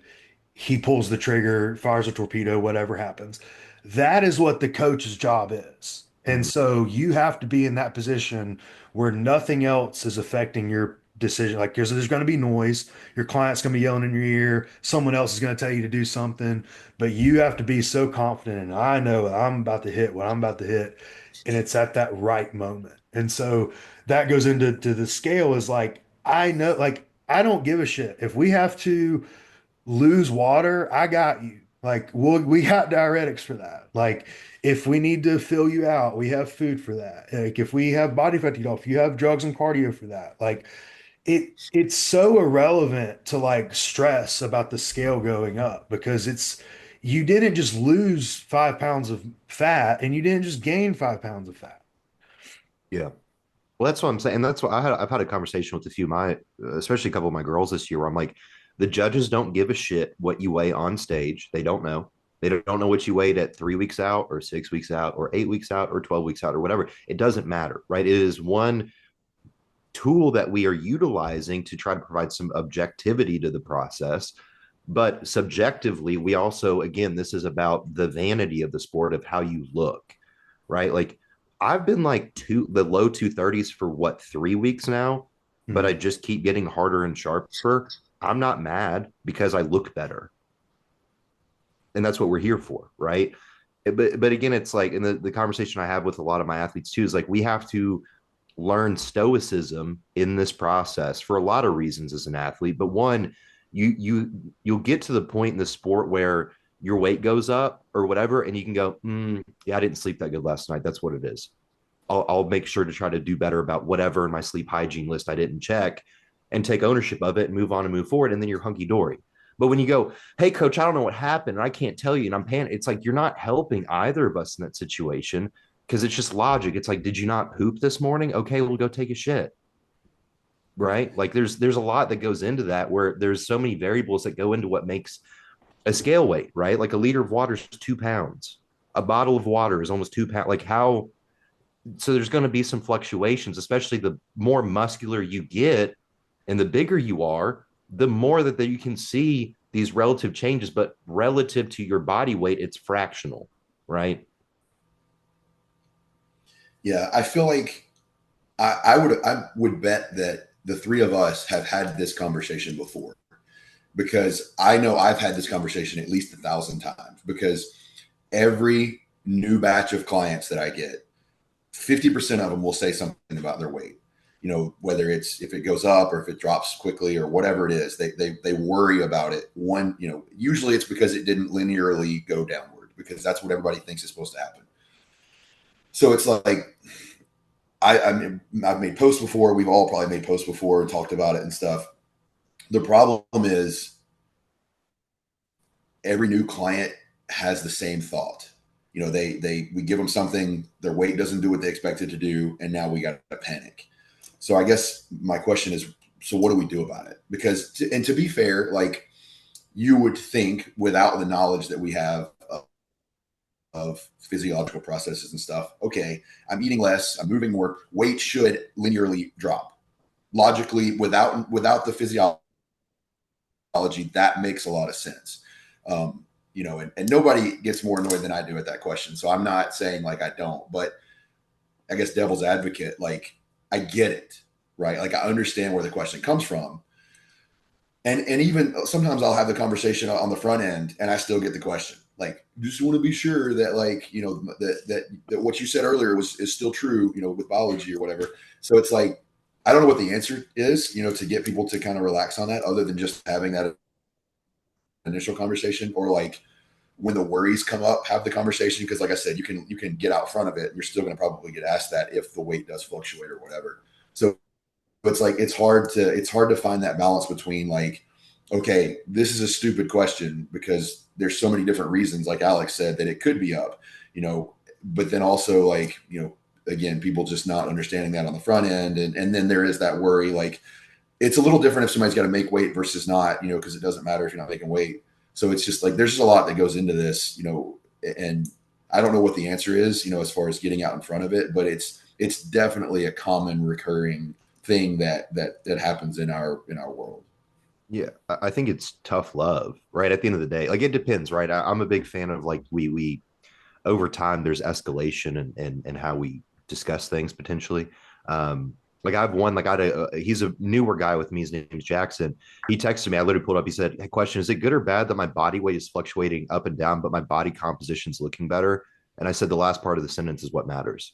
he pulls the trigger, fires a torpedo, whatever happens. That is what the coach's job is. And Mhm. so you have to be in that position where nothing else is affecting your decision. Like there's going to be noise. Your client's going to be yelling in your ear. Someone else is going to tell you to do something, but you have to be so confident. And I know I'm about to hit what I'm about to hit. And it's at that right moment. And so that goes into the scale is like, I know, like, I don't give a shit. If we have to lose water, I got you. Like we got diuretics for that. Like if we need to fill you out, we have food for that. Like if we have body fat to get off, you have drugs and cardio for that. Like it's so irrelevant to like stress about the scale going up because it's you didn't just lose 5 pounds of fat and you didn't just gain 5 pounds of fat. Yeah. Well, that's what I'm saying. And that's what I've had a conversation with a few of my, especially a couple of my girls this year where I'm like, the judges don't give a shit what you weigh on stage. They don't know. They don't know what you weighed at 3 weeks out or 6 weeks out or 8 weeks out or 12 weeks out or whatever. It doesn't matter, right? It is one tool that we are utilizing to try to provide some objectivity to the process. But subjectively, we also, again, this is about the vanity of the sport of how you look, right? Like I've been like the low 230s for what, 3 weeks now, but I Mhm. just keep getting harder and sharper. I'm not mad because I look better. And that's what we're here for, right? But again, it's like in the conversation I have with a lot of my athletes too, is like we have to learn stoicism in this process for a lot of reasons as an athlete. But one, you'll get to the point in the sport where your weight goes up or whatever, and you can go, yeah, I didn't sleep that good last night. That's what it is. I'll make sure to try to do better about whatever in my sleep hygiene list I didn't check and take ownership of it and move on and move forward. And then you're hunky dory. But when you go, hey, coach, I don't know what happened and I can't tell you and I'm panicking, it's like you're not helping either of us in that situation because it's just logic. It's like, did you not poop this morning? Okay, we'll go take a shit. Right. Like there's a lot that goes into that where there's so many variables that go into what makes a scale weight, right? Like a liter of water is 2 pounds. A bottle of water is almost 2 pounds. Like how so there's going to be some fluctuations, especially the more muscular you get and the bigger you are, the more that you can see these relative changes, but relative to your body weight, it's fractional, right? Yeah, I feel like I would bet that the three of us have had this conversation before because I know I've had this conversation at least 1,000 times because every new batch of clients that I get, 50% of them will say something about their weight. You know, whether it's if it goes up or if it drops quickly or whatever it is, they worry about it. One, usually it's because it didn't linearly go downward because that's what everybody thinks is supposed to happen. So it's like I've made posts before. We've all probably made posts before and talked about it and stuff. The problem is every new client has the same thought. We give them something, their weight doesn't do what they expect it to do, and now we got to panic. So I guess my question is, so what do we do about it? Because to be fair, like you would think without the knowledge that we have of physiological processes and stuff, okay, I'm eating less, I'm moving more, weight should linearly drop. Logically, without the physiology, that makes a lot of sense. And nobody gets more annoyed than I do at that question. So I'm not saying like I don't, but I guess devil's advocate, like I get it, right? Like I understand where the question comes from. And even sometimes I'll have the conversation on the front end and I still get the question. Like, just want to be sure that like, that what you said earlier is still true, with biology or whatever. So it's like, I don't know what the answer is, to get people to kind of relax on that other than just having that initial conversation or like when the worries come up, have the conversation. Because like I said, you can get out front of it. You're still going to probably get asked that if the weight does fluctuate or whatever. So it's like, it's hard to find that balance between like, okay, this is a stupid question because there's so many different reasons, like Alex said, that it could be up, you know, but then also like, again, people just not understanding that on the front end. And then there is that worry, like it's a little different if somebody's got to make weight versus not, because it doesn't matter if you're not making weight. So it's just like, there's just a lot that goes into this, and I don't know what the answer is, as far as getting out in front of it, but it's definitely a common recurring thing that happens in our world. Yeah, I think it's tough love, right? At the end of the day, like it depends, right? I'm a big fan of like we over time there's escalation and how we discuss things potentially. Like I've one like he's a newer guy with me. His name's Jackson. He texted me. I literally pulled up. He said, "Hey, question: Is it good or bad that my body weight is fluctuating up and down, but my body composition's looking better?" And I said, "The last part of the sentence is what matters."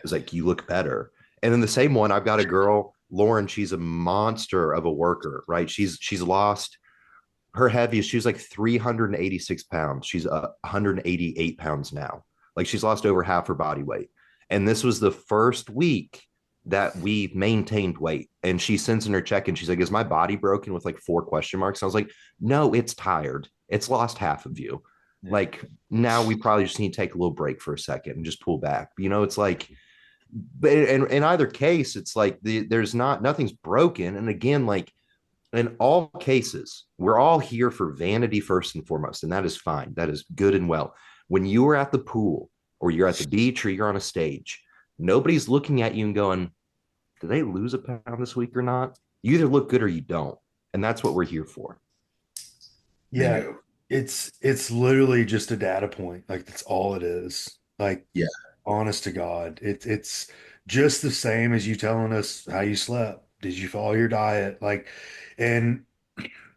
It's like you look better. And then the same one, I've got a girl, Lauren. She's a monster of a worker, right? She's lost her heaviest. She was like 386 pounds. She's 188 pounds now. Like she's lost over half her body weight. And this was the first week that we maintained weight. And she sends in her check and she's like, "Is my body broken?" with like 4 question marks. I was like, "No, it's tired. It's lost half of you. Yeah. Like now we probably just need to take a little break for a second and just pull back." It's like, but in either case, it's like there's nothing's broken. And again, like in all cases, we're all here for vanity first and foremost, and that is fine. That is good and well. When you are at the pool or you're at the beach or you're on a stage, nobody's looking at you and going, "Did they lose a pound this week or not?" You either look good or you don't. And that's what we're here for. Yeah, Bingo. it's literally just a data point. Like that's all it is. Like Yeah. honest to God, it's just the same as you telling us how you slept. Did you follow your diet? Like, and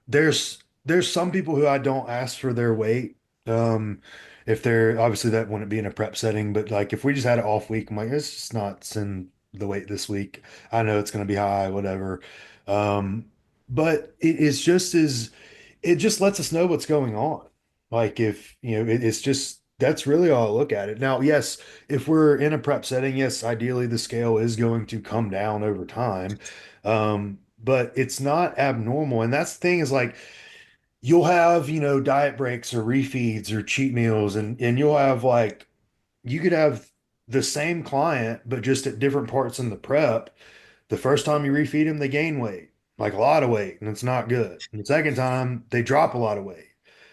there's some people who I don't ask for their weight. If they're obviously that wouldn't be in a prep setting, but like if we just had an off week, I'm like, it's just not send the weight this week. I know it's gonna be high, whatever. Um, but it's just as it just lets us know what's going on. Like if, it's just that's really all I look at it. Now, yes, if we're in a prep setting, yes, ideally the scale is going to come down over time. But it's not abnormal. And that's the thing is like you'll have, diet breaks or refeeds or cheat meals, and you'll have like you could have the same client, but just at different parts in the prep. The first time you refeed them, they gain weight, like a lot of weight, and it's not good. And the second time, they drop a lot of weight.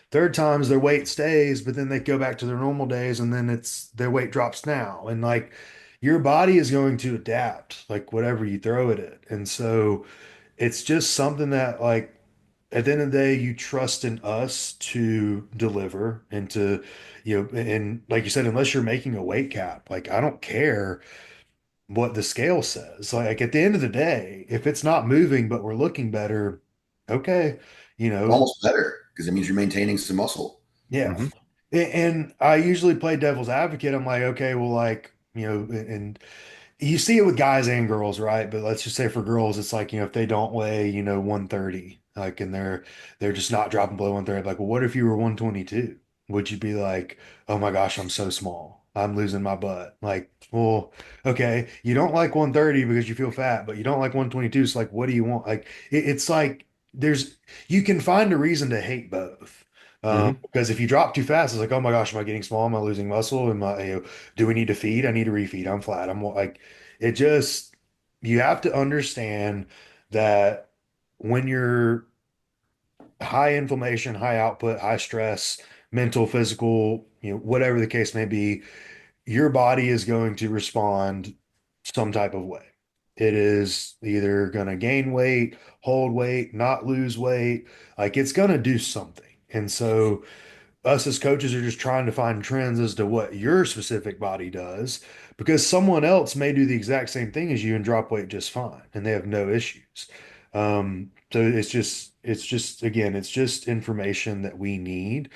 Third times their weight stays, but then they go back to their normal days, and then it's their weight drops now. And like your body is going to adapt, like whatever you throw at it. And so it's just something that like at the end of the day, you trust in us to deliver and to, and like you said, unless you're making a weight cap, like I don't care what the scale says. Like at the end of the day, if it's not moving, but we're looking better, okay, you know, Almost better because it means you're maintaining some muscle. yeah. Mm-hmm. And I usually play devil's advocate. I'm like, okay, well, like, and you see it with guys and girls, right? But let's just say for girls, it's like, if they don't weigh, 130, like, and they're just not dropping below 130, like, well, what if you were 122? Would you be like, oh my gosh, I'm so small. I'm losing my butt. Like, well, okay, you don't like 130 because you feel fat, but you don't like 122. So like, what do you want? Like, it's like you can find a reason to hate both. Mm-hmm. Because if you drop too fast, it's like, oh my gosh, am I getting small? Am I losing muscle? Do we need to feed? I need to refeed. I'm flat. I'm like, it just, you have to understand that when you're high inflammation, high output, high stress, mental, physical, whatever the case may be, your body is going to respond some type of way. It is either going to gain weight, hold weight, not lose weight. Like it's going to do something. And so, us as coaches are just trying to find trends as to what your specific body does because someone else may do the exact same thing as you and drop weight just fine and they have no issues. So it's just again, it's just information that we need,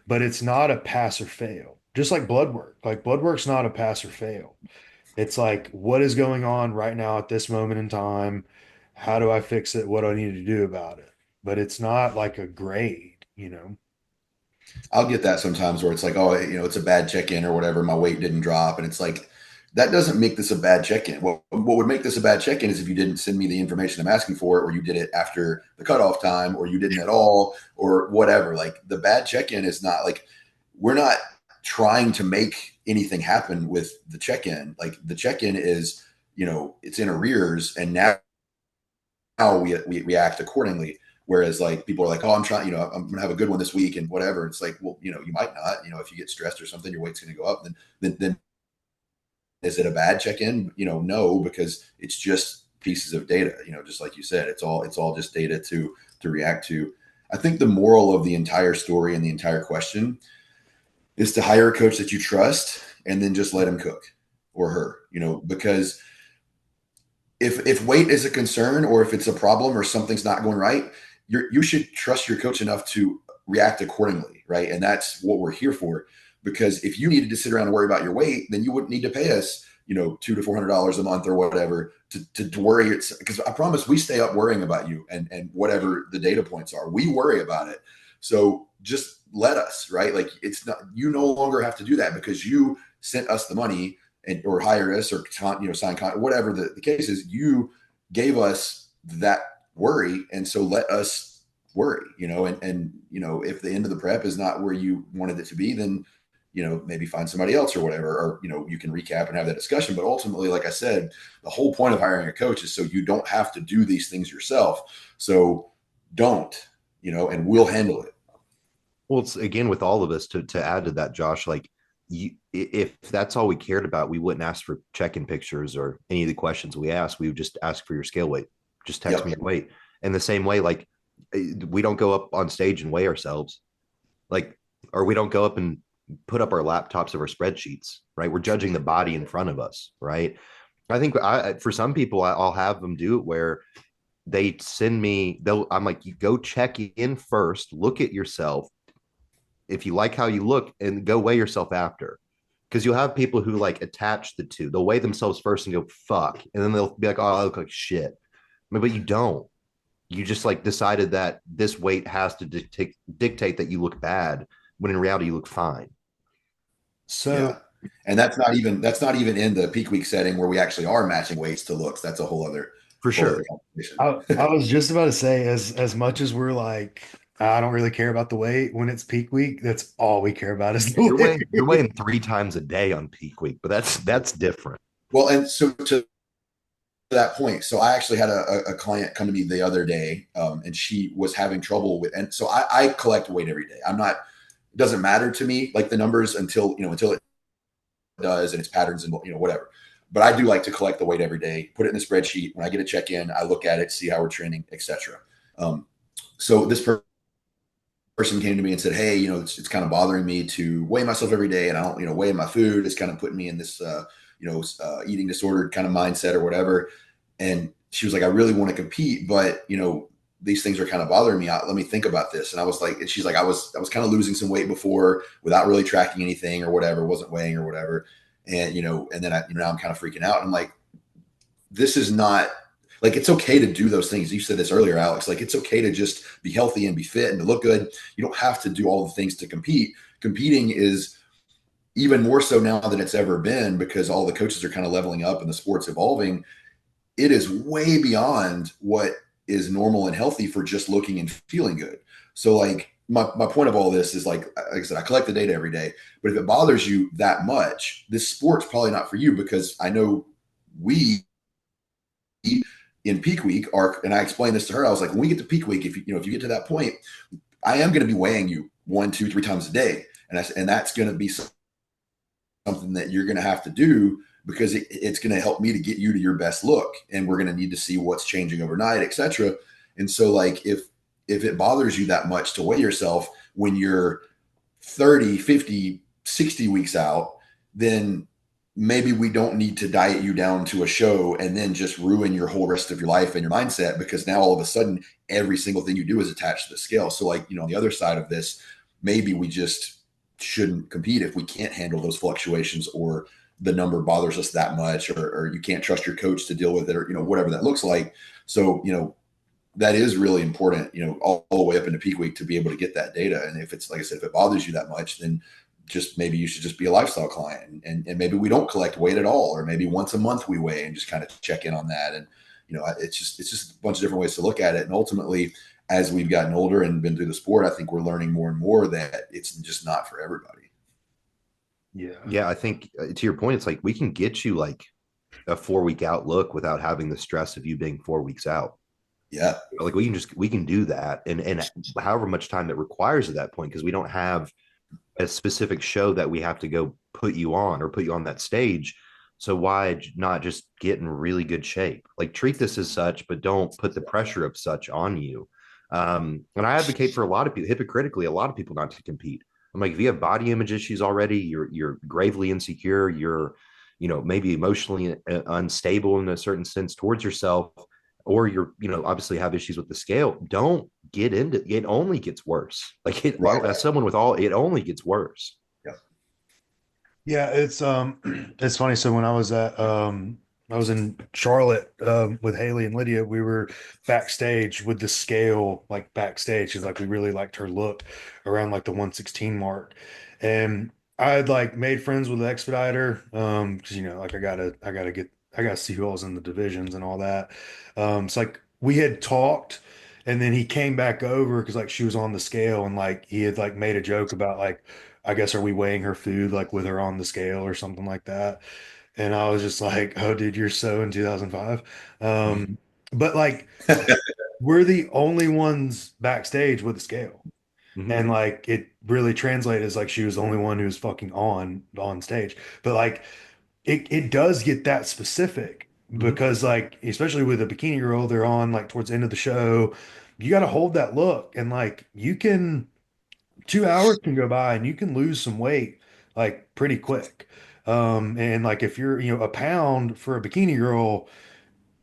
but it's not a pass or fail. Just like blood work, like blood work's not a pass or fail. It's like what is going on right now at this moment in time? How do I fix it? What do I need to do about it? But it's not like a grade. I'll get that sometimes where it's like, oh, it's a bad check in or whatever. My weight didn't drop. And it's like, that doesn't make this a bad check-in. What would make this a bad check-in is if you didn't send me the information I'm asking for, or you did it after the cutoff time, or you didn't at all, or whatever. Like, the bad check-in is not like, we're not trying to make anything happen with the check-in. Like, the check-in is, it's in arrears, and now we react accordingly. Whereas, like, people are like, oh, I'm trying, I'm gonna have a good one this week and whatever. It's like, well, you might not. If you get stressed or something, your weight's gonna go up. Then is it a bad check-in? No, because it's just pieces of data. Just like you said, it's all just data to react to. I think the moral of the entire story and the entire question is to hire a coach that you trust, and then just let him cook, or her. Because if weight is a concern, or if it's a problem, or something's not going right, you should trust your coach enough to react accordingly, right? And that's what we're here for. Because if you needed to sit around and worry about your weight, then you wouldn't need to pay us, $200 to $400 a month or whatever to worry. Because I promise we stay up worrying about you and whatever the data points are, we worry about it. So just let us, right? Like, it's not, you no longer have to do that because you sent us the money, or hired us, or sign contract, whatever the case is. You gave us that worry, and so let us worry. And if the end of the prep is not where you wanted it to be, then maybe find somebody else or whatever, or, you can recap and have that discussion. But ultimately, like I said, the whole point of hiring a coach is so you don't have to do these things yourself. So don't, and we'll handle it. Well, it's again with all of us to add to that, Josh, like, if that's all we cared about, we wouldn't ask for check-in pictures or any of the questions we asked. We would just ask for your scale weight. Just text me your weight. And the same way, like, we don't go up on stage and weigh ourselves, like, or we don't go up and put up our laptops of our spreadsheets, right? We're judging the body in front of us, right? I think for some people, I'll have them do it where they send me, I'm like, you go check in first, look at yourself. If you like how you look, and go weigh yourself after. Because you'll have people who like attach the two. They'll weigh themselves first and go, fuck. And then they'll be like, oh, I look like shit. But you don't. You just like decided that this weight has to dictate that you look bad, when in reality you look fine. So, Yeah. And that's not even in the peak week setting where we actually are matching weights to looks. That's a For whole other sure. conversation. I was just about to say, as much as we're like, I don't really care about the weight when it's peak week, that's all we care about is Yeah, the you're weight. weighing 3 times a day on peak week, but that's different. Well, and so to that point, so I actually had a client come to me the other day, and she was having trouble with, and so I collect weight every day. I'm not, it doesn't matter to me, like, the numbers, until it does, and its patterns, and whatever. But I do like to collect the weight every day, put it in the spreadsheet. When I get a check in, I look at it, see how we're trending, etc. So this person came to me and said, hey, it's kind of bothering me to weigh myself every day, and I don't, weigh my food. It's kind of putting me in this, eating disordered kind of mindset or whatever. And she was like, I really want to compete, but these things are kind of bothering me. Let me think about this. And I was like, and she's like, I was kind of losing some weight before without really tracking anything or whatever, wasn't weighing or whatever. And, and then now I'm kind of freaking out. And I'm like, this is not, like, it's okay to do those things. You said this earlier, Alex, like, it's okay to just be healthy and be fit and to look good. You don't have to do all the things to compete. Competing is even more so now than it's ever been, because all the coaches are kind of leveling up and the sport's evolving. It is way beyond what is normal and healthy for just looking and feeling good. So, like, my point of all this is, like I said, I collect the data every day, but if it bothers you that much, this sport's probably not for you, because I know we in peak week are, and I explained this to her. I was like, when we get to peak week, if you get to that point, I am going to be weighing you 1, 2, 3 times a day. And that's going to be something that you're going to have to do, because it's going to help me to get you to your best look. And we're going to need to see what's changing overnight, etc. And so, like, if it bothers you that much to weigh yourself when you're 30, 50, 60 weeks out, then maybe we don't need to diet you down to a show and then just ruin your whole rest of your life and your mindset, because now all of a sudden every single thing you do is attached to the scale. So, like, on the other side of this, maybe we just shouldn't compete if we can't handle those fluctuations, or the number bothers us that much, or you can't trust your coach to deal with it, or whatever that looks like. So, that is really important, all the way up into peak week, to be able to get that data. And if it's, like I said, if it bothers you that much, then just maybe you should just be a lifestyle client, and maybe we don't collect weight at all, or maybe once a month we weigh and just kind of check in on that. And it's just a bunch of different ways to look at it. And ultimately, as we've gotten older and been through the sport, I think we're learning more and more that it's just not for everybody. Yeah, I think to your point, it's like we can get you like a 4 week outlook without having the stress of you being 4 weeks out. Yeah. Like we can do that, and however much time it requires at that point, because we don't have a specific show that we have to go put you on or put you on that stage. So why not just get in really good shape? Like treat this as such, but don't put the pressure of such on you. And I advocate for a lot of people, hypocritically, a lot of people not to compete. I'm like, if you have body image issues already, you're gravely insecure, you're, maybe emotionally unstable in a certain sense towards yourself, or you're, obviously have issues with the scale. Don't get into it. It only gets worse. Like Right. as someone with all, it only gets worse. Yeah. Yeah, it's it's funny. So when I was in Charlotte with Haley and Lydia, we were backstage with the scale, like backstage, because like we really liked her look around like the 116 mark. And I had like made friends with the expediter, because like I gotta see who else in the divisions and all that. It's like we had talked, and then he came back over because like she was on the scale, and like he had like made a joke about like, I guess, are we weighing her food like with her on the scale or something like that? And I was just like, oh, dude, you're so in 2005. But like, we're the only ones backstage with a scale. Mm-hmm. And like, it really translated as like she was the only one who was fucking on stage. But like, it does get that specific Mm-hmm. because like, especially with a bikini girl, they're on like towards the end of the show. You got to hold that look, and like, you can 2 hours can go by and you can lose some weight like pretty quick. And like if you're, a pound for a bikini girl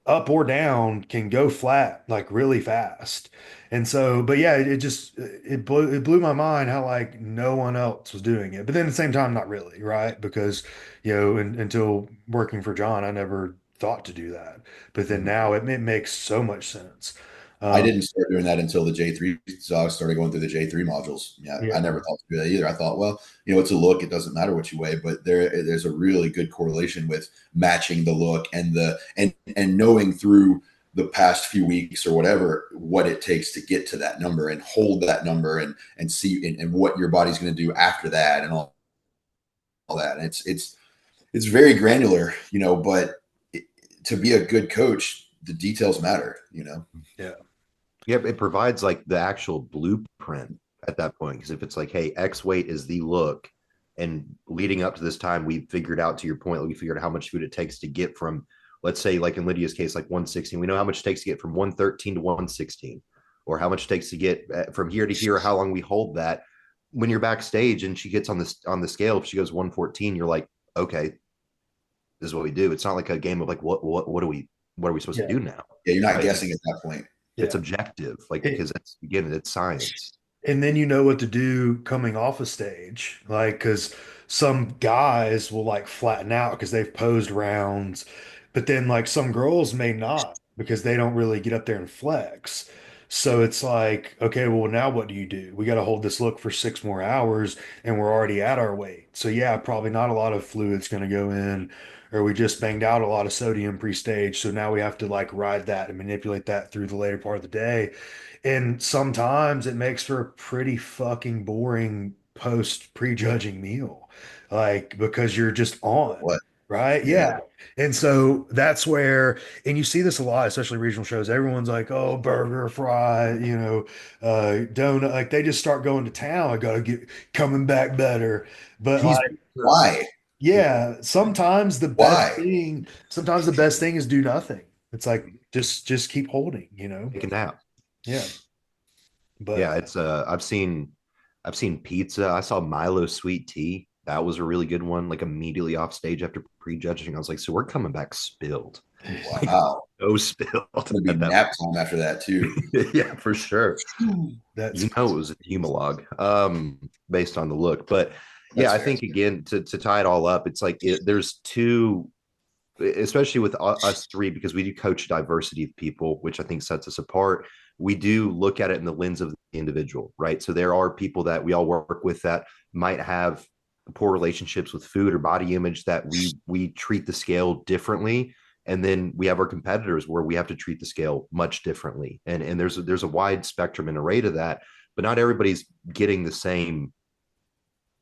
up or down can go flat like really fast. And so, but yeah, it just it blew my mind how like no one else was doing it. But then at the same time, not really, right? Because until working for John, I never thought to do that. But then Mm-hmm. now it makes so much sense. I Um, didn't start doing that until the J3. So I started going through the J3 modules. Yeah, I yeah. never thought to do that either. I thought, well, it's a look. It doesn't matter what you weigh, but there's a really good correlation with matching the look and and knowing through the past few weeks or whatever what it takes to get to that number and hold that number and see and what your body's going to do after that and all that. And it's very granular, but to be a good coach, the details matter. Yeah. Yeah, it provides like the actual blueprint at that point. Because if it's like, hey, X weight is the look, and leading up to this time, we figured out, to your point, like we figured out how much food it takes to get from, let's say, like in Lydia's case, like 116. We know how much it takes to get from 113 to 116, or how much it takes to get from here to here, how long we hold that. When you're backstage and she gets on the scale, if she goes 114, you're like, okay, this is what we do. It's not like a game of like, what are we supposed to Yeah. do now? Yeah, you're not Right? guessing at that point. It's Yeah. objective, like, It, because it's science. And then you know what to do coming off a stage. Like, because some guys will like flatten out because they've posed rounds, but then like some girls may not because they don't really get up there and flex. So it's like, okay, well, now what do you do? We got to hold this look for 6 more hours and we're already at our weight. So, yeah, probably not a lot of fluid's going to go in, or we just banged out a lot of sodium pre-stage. So now we have to like ride that and manipulate that through the later part of the day. And sometimes it makes for a pretty fucking boring post prejudging meal, like because you're just on, What? right? Yeah. Yeah. And so that's where, and you see this a lot, especially regional shows. Everyone's like, oh, burger, fry, donut. Like they just start going to town. I gotta get coming back better. But Cheese like, pizza. Why? yeah, Why? sometimes the best thing is do nothing. It's like just keep holding. Take a nap. Yeah. Yeah, But it's I've seen pizza. I saw Milo sweet tea. That was a really good one. Like immediately off stage after prejudging, I was like, so we're coming back spilled, like Wow. so spilled It's gonna be at that nap time after that too. point. Yeah, for sure. that's You know, it was a humalog, based on the look. But yeah, That's I fair. think again to tie it all up, it's like there's two, especially with us three, because we do coach diversity of people, which I think sets us apart. We do look at it in the lens of the individual, right? So there are people that we all work with that might have poor relationships with food or body image that we treat the scale differently, and then we have our competitors where we have to treat the scale much differently, and there's a wide spectrum and array to that, but not everybody's getting the same.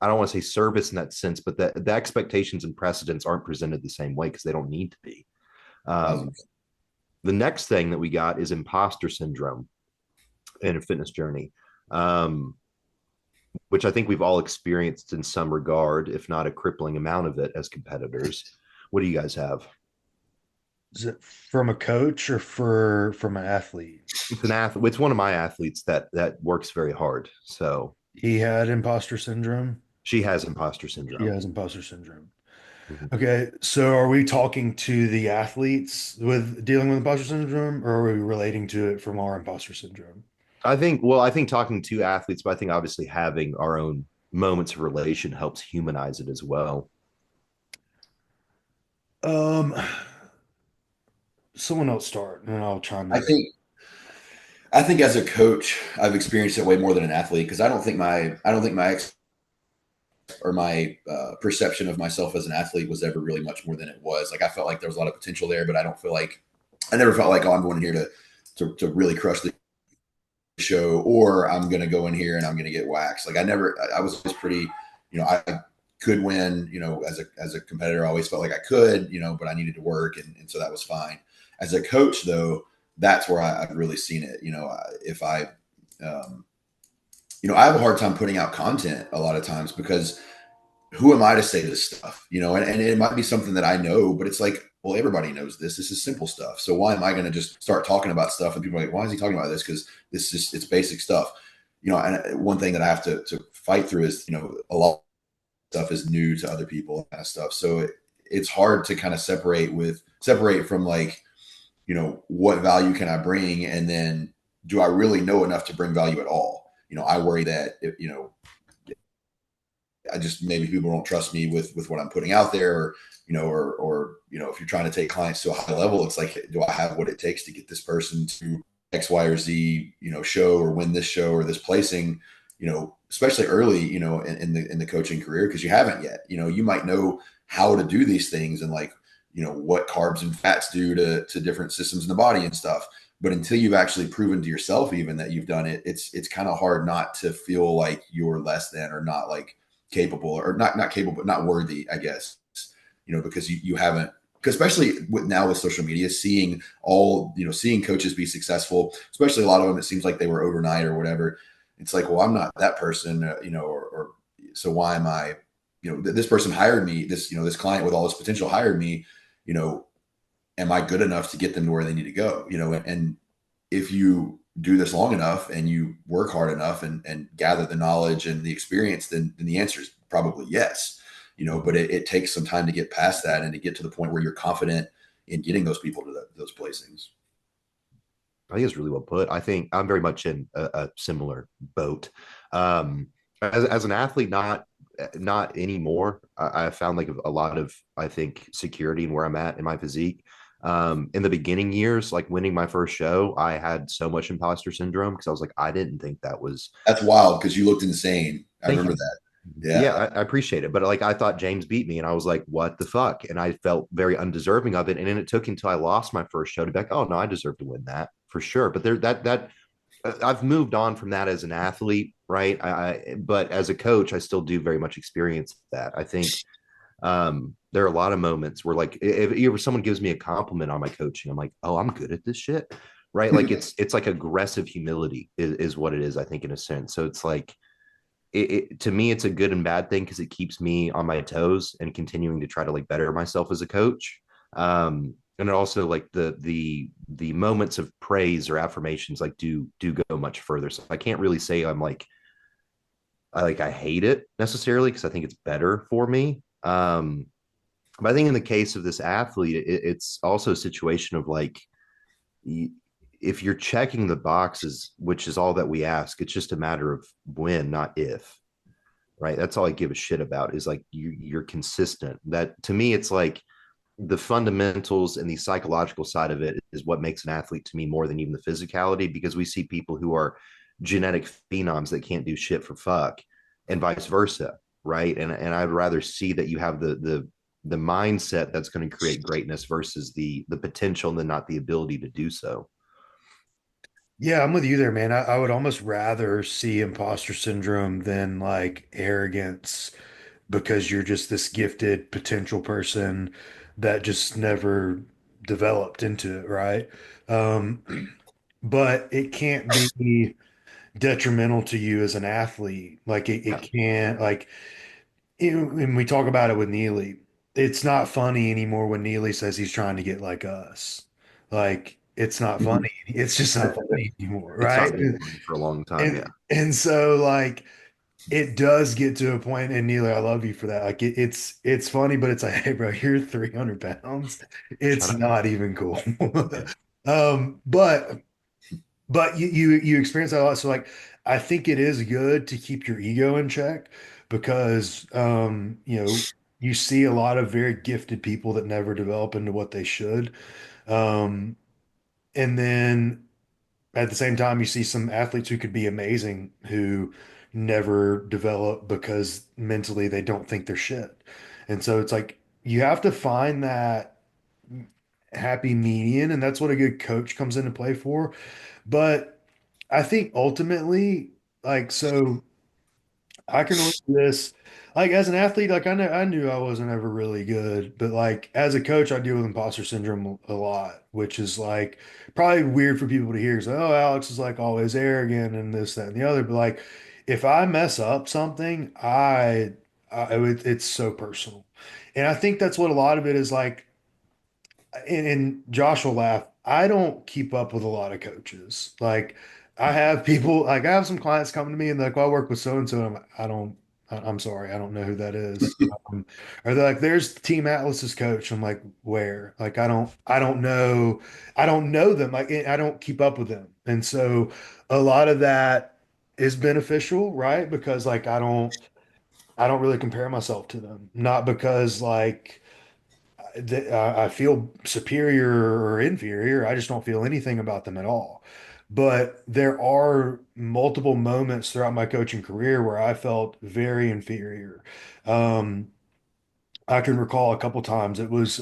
I don't want to say service in that sense, but the expectations and precedents aren't presented the same way because they don't need to be. um, the next thing that we got is imposter syndrome in a fitness journey, um, which I think we've all experienced in some regard, if not a crippling amount of it as competitors. What do you guys have? Is it from a coach or from an athlete? It's an athlete. It's one of my athletes that works very hard. So He had imposter syndrome. she has imposter He syndrome. has imposter syndrome. Mhm. Okay, so are we talking to the athletes with dealing with imposter syndrome, or are we relating to it from our imposter syndrome? I think talking to athletes, but I think obviously having our own moments of relation helps humanize it as well. Um, Someone else start, and I'll chime I in. think I think as a coach, I've experienced it way more than an athlete because I don't think my or my perception of myself as an athlete was ever really much more than it was. Like I felt like there was a lot of potential there, but I never felt like, oh, I'm going here to really crush the show, or I'm going to go in here and I'm going to get waxed. Like I was always pretty, I could win, as a competitor. I always felt like I could, but I needed to work, and so that was fine. As a coach, though, that's where I've really seen it. If I um, I have a hard time putting out content a lot of times because who am I to say this stuff? And it might be something that I know, but it's like, well, everybody knows this. This is simple stuff. So why am I going to just start talking about stuff? And people are like, why is he talking about this? Because it's basic stuff. And one thing that I have to fight through is, a lot of stuff is new to other people, kind of stuff. So it's hard to kind of separate from like, what value can I bring? And then do I really know enough to bring value at all? I worry that if, I just maybe people don't trust me with what I'm putting out there, or if you're trying to take clients to a high level, it's like, do I have what it takes to get this person to X, Y, or Z, show or win this show or this placing, especially early, in the coaching career, because you haven't yet. You might know how to do these things and like, what carbs and fats do to different systems in the body and stuff. But until you've actually proven to yourself even that you've done it, it's kind of hard not to feel like you're less than or not like capable or not capable, but not worthy, I guess, because you haven't, because especially with social media, seeing coaches be successful, especially a lot of them, it seems like they were overnight or whatever. It's like, well, I'm not that person, or so why am I, this person hired me, this client with all this potential hired me, you know, am I good enough to get them to where they need to go? And if you do this long enough and you work hard enough and gather the knowledge and the experience, then the answer is probably yes. But it takes some time to get past that and to get to the point where you're confident in getting those people to those placings. I think it's really well put. I think I'm very much in a similar boat. As an athlete, not anymore. I found like a lot of, I think, security in where I'm at in my physique. In the beginning years, like winning my first show, I had so much imposter syndrome because I was like, I didn't think that was. That's wild because you looked insane. I Thank remember you. that. Yeah, Yeah. I appreciate it. But like I thought James beat me and I was like, what the fuck? And I felt very undeserving of it. And then it took until I lost my first show to be like, oh no, I deserve to win that for sure. But that I've moved on from that as an athlete, right? But as a coach, I still do very much experience that. I think there are a lot of moments where like if someone gives me a compliment on my coaching, I'm like, oh, I'm good at this shit. Right. Like it's like aggressive humility is what it is, I think, in a sense. So it's like to me, it's a good and bad thing because it keeps me on my toes and continuing to try to like better myself as a coach. And it also like the moments of praise or affirmations like do go much further. So I can't really say I'm like I hate it necessarily because I think it's better for me. But I think in the case of this athlete, it's also a situation of like if you're checking the boxes, which is all that we ask, it's just a matter of when, not if. Right. That's all I give a shit about is like you're consistent. That to me, it's like the fundamentals and the psychological side of it is what makes an athlete to me more than even the physicality, because we see people who are genetic phenoms that can't do shit for fuck and vice versa. right? And I'd rather see that you have the mindset that's going to create greatness versus the potential and not the ability to do so. Yeah, I'm with you there, man. I would almost rather see imposter syndrome than like arrogance because you're just this gifted potential person that just never developed into it, right? But it can't be detrimental to you as an athlete. Like it Yeah. can't like when we talk about it with Neely, it's not funny anymore when Neely says he's trying to get like us. Like it's not Mhm. funny. It's just not funny anymore, It's right? not been funny for a long time. And Yeah. and so like it does get to a point, and Neely, I love you for that. Like it's funny, but it's like, hey, bro, you're 300 pounds. Shut It's up. not even cool. Yeah. But you experience that a lot. So like I think it is good to keep your ego in check because you see a lot of very gifted people that never develop into what they should. Um, and then at the same time, you see some athletes who could be amazing who never develop because mentally they don't think they're shit. And so it's like you have to find that happy median, and that's what a good coach comes into play for. But I think ultimately, like, so I can relate to this. Like as an athlete, like I knew I wasn't ever really good, but like as a coach, I deal with imposter syndrome a lot, which is like probably weird for people to hear. It's like, oh, Alex is like always arrogant and this, that, and the other. But like if I mess up something, it's so personal. And I think that's what a lot of it is like and Josh will laugh. I don't keep up with a lot of coaches. Like I have people, like I have some clients coming to me and they're like, well, I work with so and so. And I'm like, I'm sorry, I don't know who that is. Or they're like, there's Team Atlas's coach. I'm like, where? Like I don't know them. Like I don't keep up with them. And so a lot of that is beneficial, right? Because like I don't really compare myself to them. Not because like I feel superior or inferior. I just don't feel anything about them at all. But there are multiple moments throughout my coaching career where I felt very inferior. Um, I can recall a couple times. It was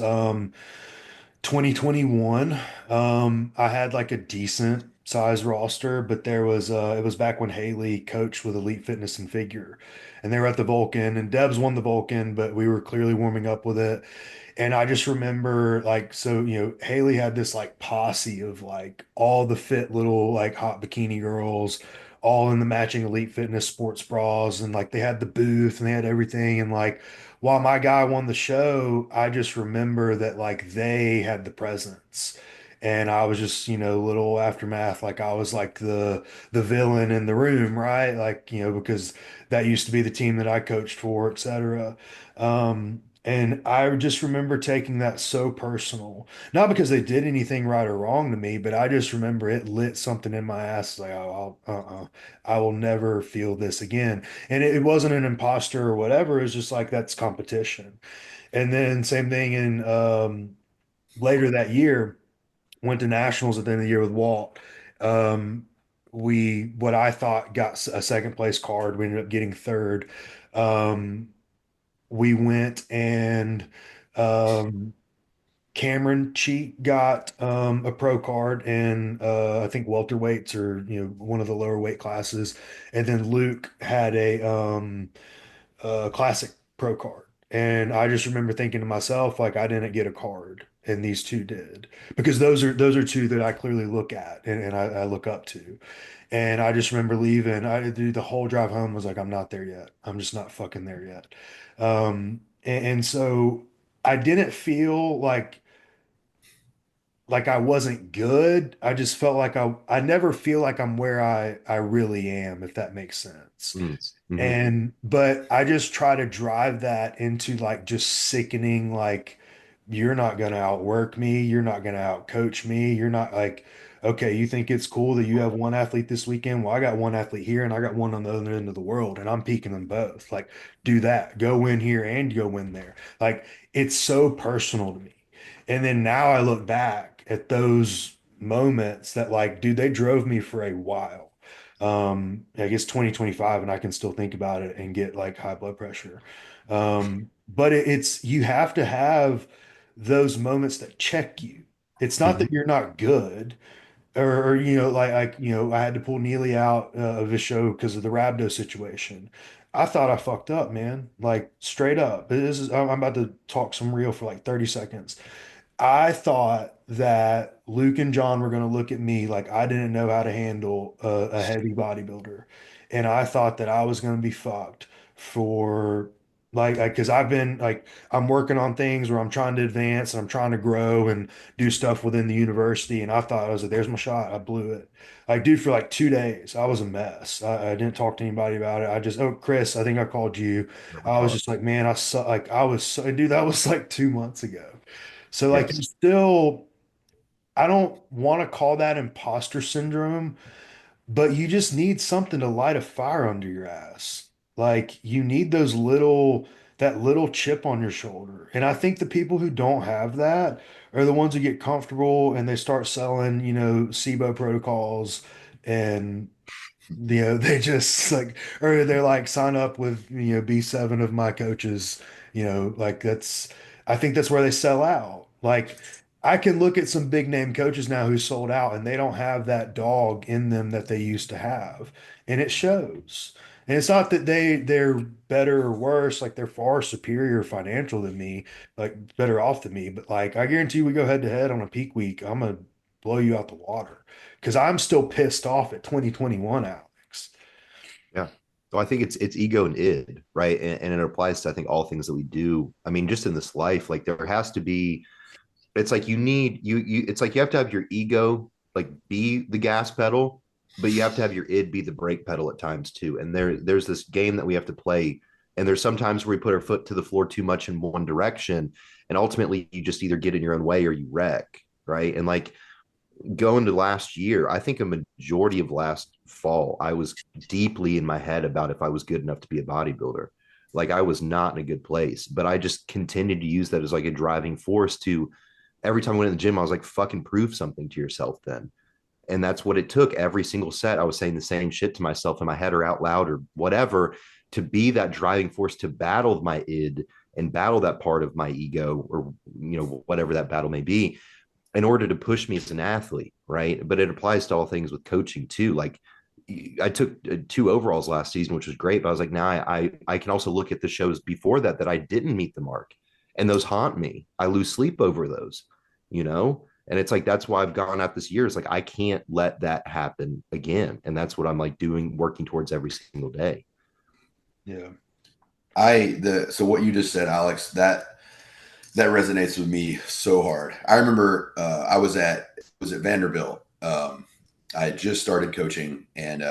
2021. I had like a decent size roster, but it was back when Haley coached with Elite Fitness and Figure, and they were at the Vulcan, and Debs won the Vulcan, but we were clearly warming up with it. And I just remember like so Haley had this like posse of like all the fit little like hot bikini girls all in the matching Elite Fitness sports bras, and like they had the booth and they had everything, and like while my guy won the show, I just remember that like they had the presence. And I was just, little aftermath, like I was like the villain in the room, right? Like, because that used to be the team that I coached for, et cetera. And I just remember taking that so personal, not because they did anything right or wrong to me, but I just remember it lit something in my ass. Like, oh, I will never feel this again. And it wasn't an imposter or whatever. It was just like that's competition. And then same thing in later that year, went to nationals at the end of the year with Walt. Um, we what I thought got a second place card. We ended up getting third. Um, we went and um, Cameron Cheat got a pro card and I think welterweights or one of the lower weight classes, and then Luke had a classic pro card. And I just remember thinking to myself, like I didn't get a card, and these two did because those are two that I clearly look at and I look up to. And I just remember leaving. I do the whole drive home was like, I'm not there yet. I'm just not fucking there yet. And so I didn't feel like I wasn't good. I just felt like I never feel like I'm where I really am, if that makes sense. Mm-hmm. And but I just try to drive that into like just sickening, like you're not gonna outwork me, you're not gonna outcoach me, you're not like, okay, you think it's cool that you have one athlete this weekend? Well, I got one athlete here and I got one on the other end of the world, and I'm peaking them both. Like, do that, go win here and go win there. Like, it's so personal to me. And then now I look back at those moments that like, dude, they drove me for a while. I guess 2025, and I can still think about it and get like high blood pressure. But it's you have to have those moments that check you. It's not Mhm. that you're not good, or I had to pull Neely out of his show because of the Rabdo situation. I thought I fucked up, man. Like straight up. This is I'm about to talk some real for like 30 seconds. I thought that Luke and John were going to look at me like I didn't know how to handle a heavy bodybuilder. And I thought that I was going to be fucked for because I've been like, I'm working on things where I'm trying to advance and I'm trying to grow and do stuff within the university. And I thought, I was like, there's my shot. I blew it. Like, dude, for like 2 days, I was a mess. I didn't talk to anybody about it. Oh, Chris, I think I called you. Never I was talked. just like, man, I was dude, that was like 2 months ago. So like Yes. there's still I don't want to call that imposter syndrome, but you just need something to light a fire under your ass. Like you need that little chip on your shoulder. And I think the people who don't have that are the ones who get comfortable and they start selling, SIBO protocols and they just like, or they're like, sign up with, B7 of my coaches, like I think that's where they sell out. Like, I can look at some big name coaches now who sold out and they don't have that dog in them that they used to have. And it shows. And it's not that they're better or worse, like they're far superior financial than me, like better off than me. But like, I guarantee we go head to head on a peak week, I'm gonna blow you out the water because I'm still pissed off at 2021, Alex. Yeah. So I think it's ego and id, right? And it applies to I think all things that we do. I mean, just in this life, like there has to be. It's like you need you. It's like you have to have your ego like be the gas pedal, but you have to have your id be the brake pedal at times too. And there's this game that we have to play. And there's sometimes where we put our foot to the floor too much in one direction, and ultimately you just either get in your own way or you wreck, right? And like going to last year, I think a majority of last fall, I was deeply in my head about if I was good enough to be a bodybuilder. Like I was not in a good place, but I just continued to use that as like a driving force to every time I went to the gym, I was like, fucking prove something to yourself then. And that's what it took. Every single set, I was saying the same shit to myself in my head or out loud or whatever to be that driving force to battle my id and battle that part of my ego or, whatever that battle may be in order to push me as an athlete, right? But it applies to all things with coaching too. Like I took two overalls last season, which was great. But I was like, now I can also look at the shows before that I didn't meet the mark, and those haunt me. I lose sleep over those, you know. And it's like that's why I've gone out this year. It's like I can't let that happen again, and that's what I'm like doing, working towards every single day. Yeah. So what you just said, Alex, that resonates with me so hard. I remember I was at Vanderbilt. I had just started coaching, and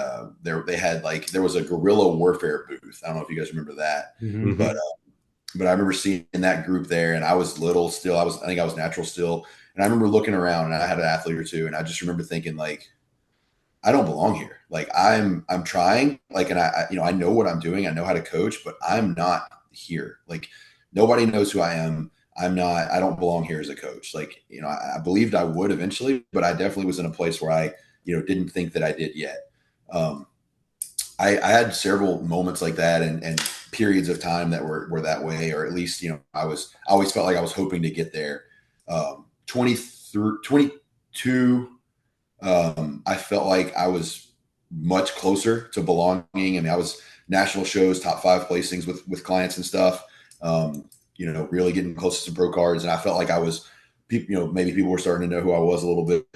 there was a guerrilla warfare booth. I don't know if you guys remember that, Hmm. but Mm-hmm. I remember seeing that group there, and I was little still. I think I was natural still, and I remember looking around, and I had an athlete or two, and I just remember thinking like, I don't belong here. Like I'm trying, like, and I know what I'm doing. I know how to coach, but I'm not here. Like nobody knows who I am. I don't belong here as a coach. Like, I believed I would eventually, but I definitely was in a place where I, didn't think that I did yet. Um, I had several moments like that and periods of time that were that way, or at least, I always felt like I was hoping to get there. 23, 22, I felt like I was much closer to belonging. I mean, I was national shows, top 5 placings with clients and stuff. Really getting close to some pro cards, and I felt like I was, maybe people were starting to know who I was a little bit.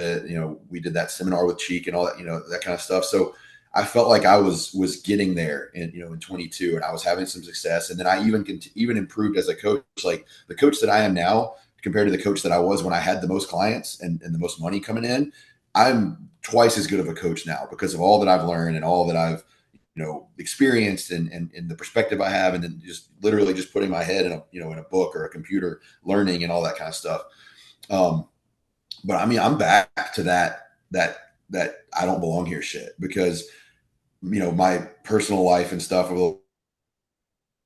We did that seminar with Cheek and all that, that kind of stuff. So I felt like I was getting there, in 22, and I was having some success. And then I even improved as a coach. Like the coach that I am now, compared to the coach that I was when I had the most clients and the most money coming in, I'm twice as good of a coach now because of all that I've learned and all that I've experienced and the perspective I have, and then just literally just putting my head in a book or a computer, learning and all that kind of stuff. Um, but I mean, I'm back to that I don't belong here shit because my personal life and stuff over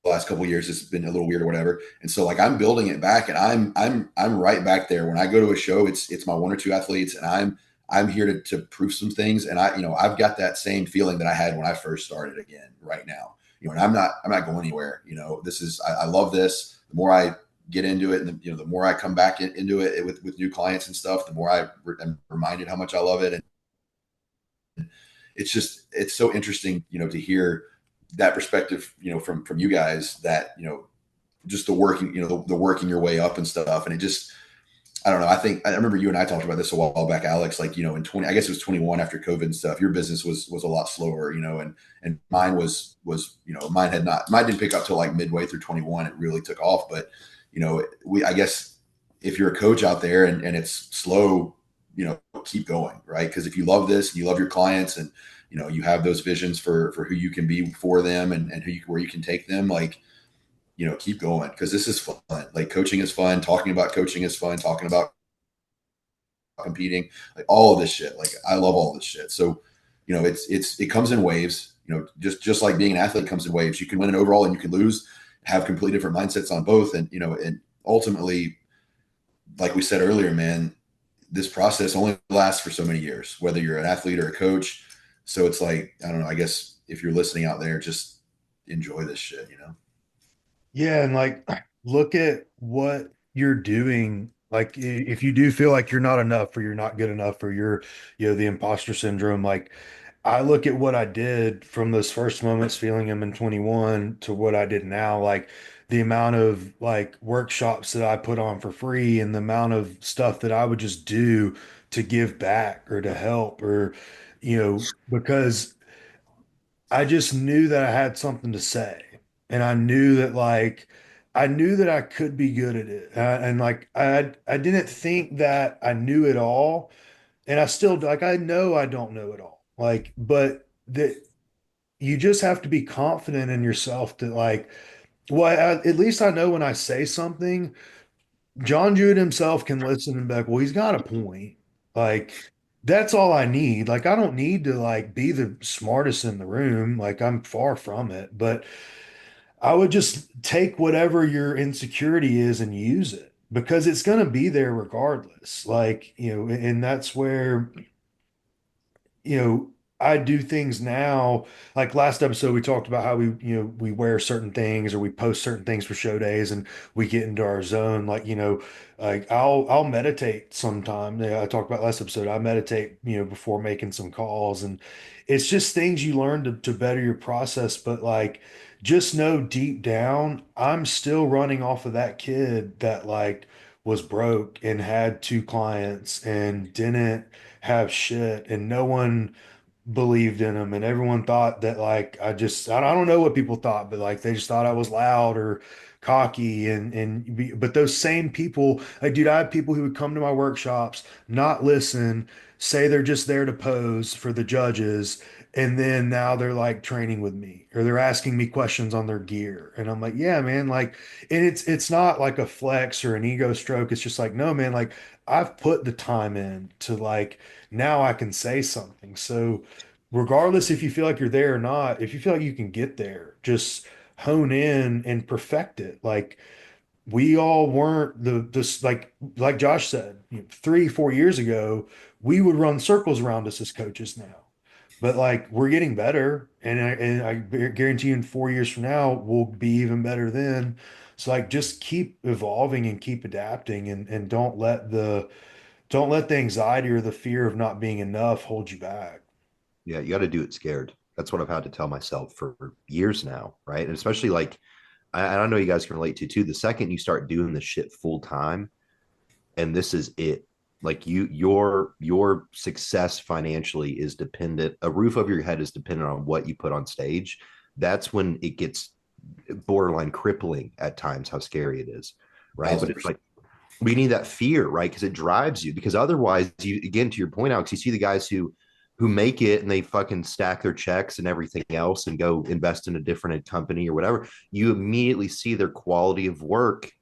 the last couple of years has been a little weird or whatever. And so like I'm building it back, and I'm right back there. When I go to a show, it's my one or two athletes, and I'm here to prove some things. And I've got that same feeling that I had when I first started again right now. And I'm not going anywhere. I love this. The more I get into it, and the more I come back into it with new clients and stuff, the more I'm reminded how much I love it. And it's so interesting, to hear that perspective, from you guys, that, just the working, the working your way up and stuff. And it just, I don't know. I remember you and I talked about this a while back, Alex, like, in 20, I guess it was 21 after COVID and stuff, your business was a lot slower, and mine mine didn't pick up till like midway through 21. It really took off. But, I guess if you're a coach out there and it's slow, keep going, right? Because if you love this and you love your clients, and, you have those visions for who you can be for them, and where you can take them, like, keep going, because this is fun. Like, coaching is fun. Talking about coaching is fun. Talking about competing, like all of this shit. Like, I love all this shit. So, it comes in waves. Just like being an athlete comes in waves. You can win an overall and you can lose. Have completely different mindsets on both, and ultimately, like we said earlier, man, this process only lasts for so many years, whether you're an athlete or a coach. So it's like, I don't know. I guess if you're listening out there, just enjoy this shit. Yeah, and like look at what you're doing. Like if you do feel like you're not enough or you're not good enough or you're, the imposter syndrome, like I look at what I did from those first moments feeling them in 21 to what I did now, like the amount of like workshops that I put on for free and the amount of stuff that I would just do to give back or to help or, because I just knew that I had something to say. And I knew that I knew that I could be good at it. And like I didn't think that I knew it all. And I still like I know I don't know it all. Like, but that you just have to be confident in yourself that like, well, at least I know when I say something, John Jewett himself can listen and be like, well, he's got a point. Like, that's all I need. Like, I don't need to like be the smartest in the room. Like, I'm far from it. But I would just take whatever your insecurity is and use it because it's going to be there regardless. Like, and that's where you know, I do things now. Like last episode, we talked about how we wear certain things or we post certain things for show days and we get into our zone. Like, like I'll meditate sometime. Yeah, I talked about last episode. I meditate, before making some calls, and it's just things you learn to better your process. But like, just know deep down, I'm still running off of that kid that like was broke and had two clients and didn't have shit and no one believed in him and everyone thought that like I don't know what people thought but like they just thought I was loud or cocky but those same people like dude I had people who would come to my workshops not listen say they're just there to pose for the judges and then now they're like training with me or they're asking me questions on their gear and I'm like yeah man like and it's not like a flex or an ego stroke it's just like no man like I've put the time in to like now I can say something. So, regardless if you feel like you're there or not, if you feel like you can get there, just hone in and perfect it. Like we all weren't this like Josh said, 3, 4 years ago, we would run circles around us as coaches now. But like we're getting better, and I guarantee you in 4 years from now we'll be even better then. So like just keep evolving and keep adapting and don't let the anxiety or the fear of not being enough hold you back. Yeah, you got to do it scared. That's what I've had to tell myself for years now, right? And especially like I don't know you guys can relate to too. The second you start doing this shit full time, and this is it, like your success financially is dependent. A roof over your head is dependent on what you put on stage. That's when it gets borderline crippling at times. How scary it is, right? But Thousand it's percent. like we need that fear, right? Because it drives you. Because otherwise, you again to your point, Alex, you see the guys who make it and they fucking stack their checks and everything else and go invest in a different company or whatever. You immediately see their quality of work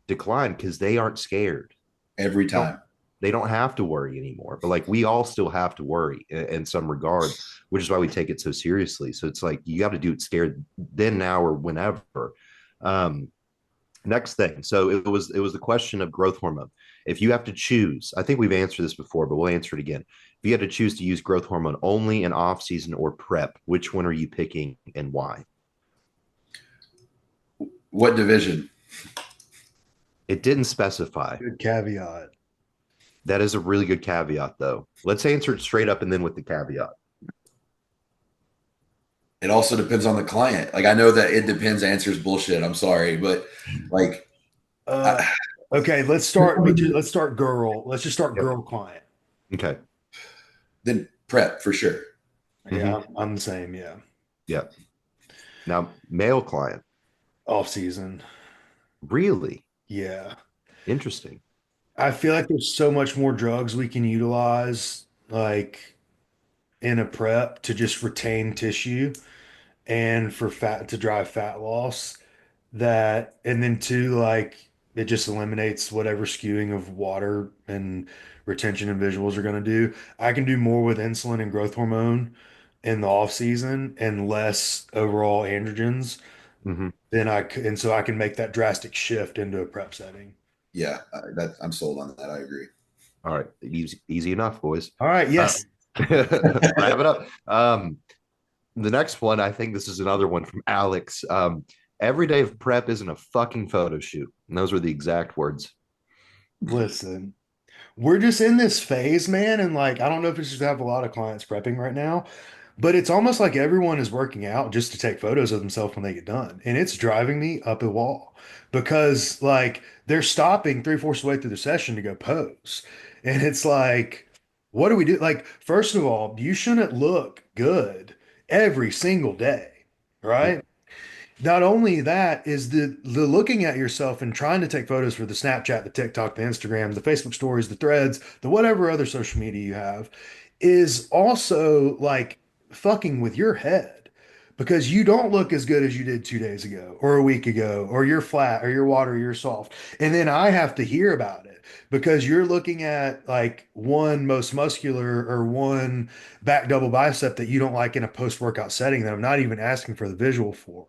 decline because they aren't scared. Every They don't, time. they don't have to worry anymore. But like we all still have to worry in some regard, which is why we take it so seriously. So it's like you got to do it scared then, now, or whenever. Um, Next thing. So it was the question of growth hormone. If you have to choose, I think we've answered this before, but we'll answer it again. If you had to choose to use growth hormone only in off season or prep, which one are you picking and why? What division? It didn't specify. Good caveat. That is a really good caveat, though. Let's answer it straight up and then with the caveat. It also depends on the client. Like I know that it depends answers bullshit. I'm sorry, but like Uh, I, okay, let's start girl. Let's just start Yep. girl client. Okay. then prep for sure. Yeah, Mm-hmm. I'm the same. Yeah, Yep. Now, male client. off season. Really Yeah, interesting. I feel like there's so much more drugs we can utilize, like in a prep to just retain tissue and for fat to drive fat loss. That and then two, like it just eliminates whatever skewing of water and retention and visuals are going to do. I can do more with insulin and growth hormone in the off season and less overall androgens Mm-hmm. than I could, and so I can make that drastic shift into a prep setting. Yeah, that I'm sold on that. I agree. All right. Easy enough, boys. All right, Uh, yes. wrap it up. The next one, I think this is another one from Alex. Every day of prep isn't a fucking photo shoot. And those were the exact words. Listen, we're just in this phase, man, and like I don't know if it's just I have a lot of clients prepping right now, but it's almost like everyone is working out just to take photos of themselves when they get done. And it's driving me up a wall because like they're stopping three-fourths of the way through the session to go pose. And it's like, what do we do? Like, first of all, you shouldn't look good every single day, Yep. right? Not only that is the looking at yourself and trying to take photos for the Snapchat, the TikTok, the Instagram, the Facebook stories, the threads, the whatever other social media you have is also like fucking with your head because you don't look as good as you did 2 days ago or a week ago, or you're flat or you're water, or you're soft. And then I have to hear about it because you're looking at like one most muscular or one back double bicep that you don't like in a post workout setting that I'm not even asking for the visual for.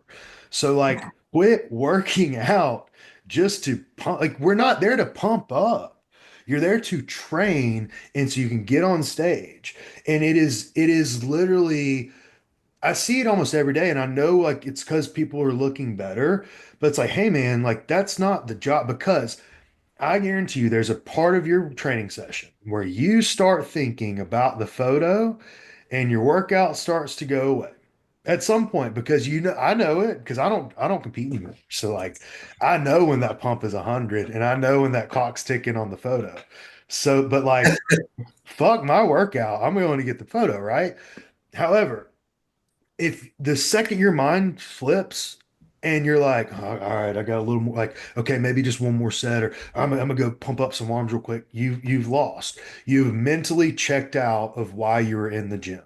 So like quit working out just to pump. Like we're not there to pump up. You're there to train and so you can get on stage. And it is literally I see it almost every day and I know like it's because people are looking better, but it's like, hey man, like that's not the job because I guarantee you there's a part of your training session where you start thinking about the photo and your workout starts to go away at some point because you know I know it because I don't compete anymore. So like I know when that pump is 100 and I know when that clock's ticking on the photo. So but like fuck my workout, I'm going to get the photo, right? However, if the second your mind flips and you're like, oh, all right, I got a little more like, okay, maybe just one more set, or I'm gonna go pump up some arms real quick. You've lost. You've mentally checked out of why you were in the gym.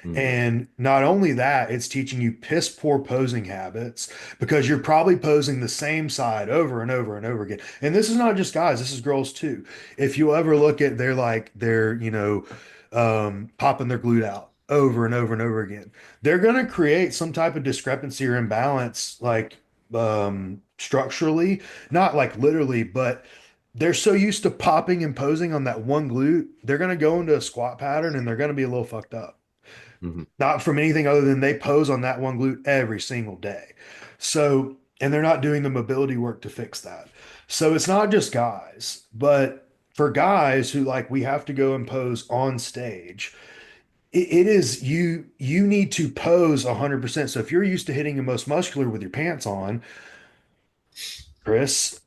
Mm-hmm. And not only that, it's teaching you piss poor posing habits because you're probably posing the same side over and over and over again. And this is not just guys, this is girls too. If you ever look at they're popping their glute out over and over and over again, they're going to create some type of discrepancy or imbalance, like structurally, not like literally, but they're so used to popping and posing on that one glute, they're going to go into a squat pattern and they're going to be a little fucked up, Mm-hmm. not from anything other than they pose on that one glute every single day. So, and they're not doing the mobility work to fix that. So it's not just guys, but for guys who like we have to go and pose on stage, it is you need to pose 100%. So if you're used to hitting the most muscular with your pants on, Chris,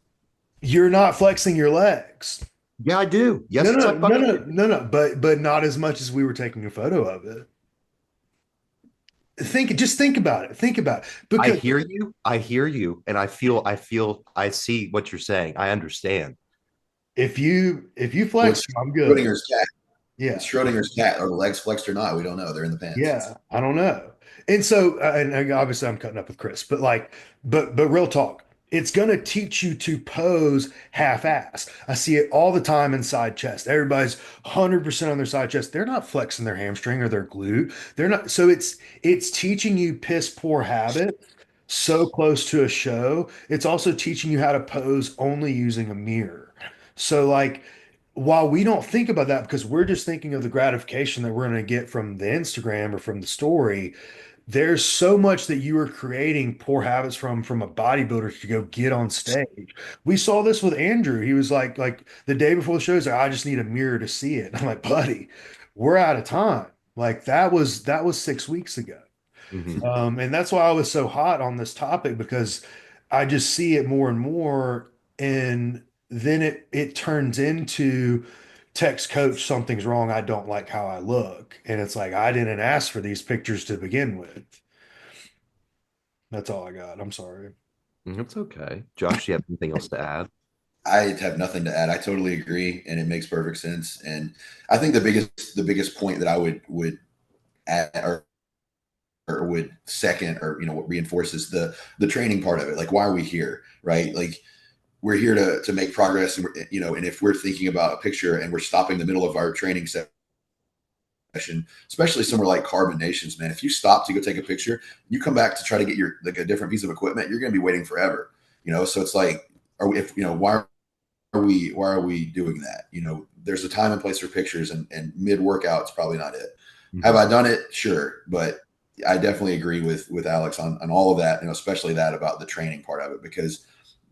you're not flexing your legs. Yeah, I do. No, Yes, no, I no, fucking no, do. no, no, but not as much as we were taking a photo of it. Just think about it. Think about it. I Because hear you. I hear you. And I see what you're saying. I understand. if you Well, flex, it's I'm good. Schrodinger's cat. It's Yeah. Schrodinger's cat. Are the legs flexed or not? We don't know. They're in the pants. Yeah, I don't know. And so, and obviously I'm cutting up with Chris, but like, but real talk, it's going to teach you to pose half-ass. I see it all the time in side chest. Everybody's 100% on their side chest. They're not flexing their hamstring or their glute. They're not. So it's teaching you piss poor habit so close to a show. It's also teaching you how to pose only using a mirror. So like while we don't think about that because we're just thinking of the gratification that we're going to get from the Instagram or from the story, there's so much that you are creating poor habits from a bodybuilder to go get on stage. We saw this with Andrew. He was like the day before the show, he's like, I just need a mirror to see it. And I'm like, buddy, we're out of time. Like that was 6 weeks ago. Hmm. And that's why I was so hot on this topic because I just see it more and more, and then it turns into text coach, something's wrong. I don't like how I look. And it's like I didn't ask for these pictures to begin with. That's all I got. I'm sorry. It's okay. Josh, do you have anything else to add? I have nothing to add. I totally agree, and it makes perfect sense. And I think the biggest point that I would add or would second or reinforce is the training part of it. Like, why are we here, right? Like, we're here to make progress, and and if we're thinking about a picture and we're stopping the middle of our training session, especially somewhere like Carbon Nations, man, if you stop to go take a picture, you come back to try to get your like a different piece of equipment, you're going to be waiting forever. So it's like, are we, if why are we doing that? There's a time and place for pictures, and mid workout is probably not it. Have Mhm. I done it? Sure, but I definitely agree with Alex on all of that, especially that about the training part of it, because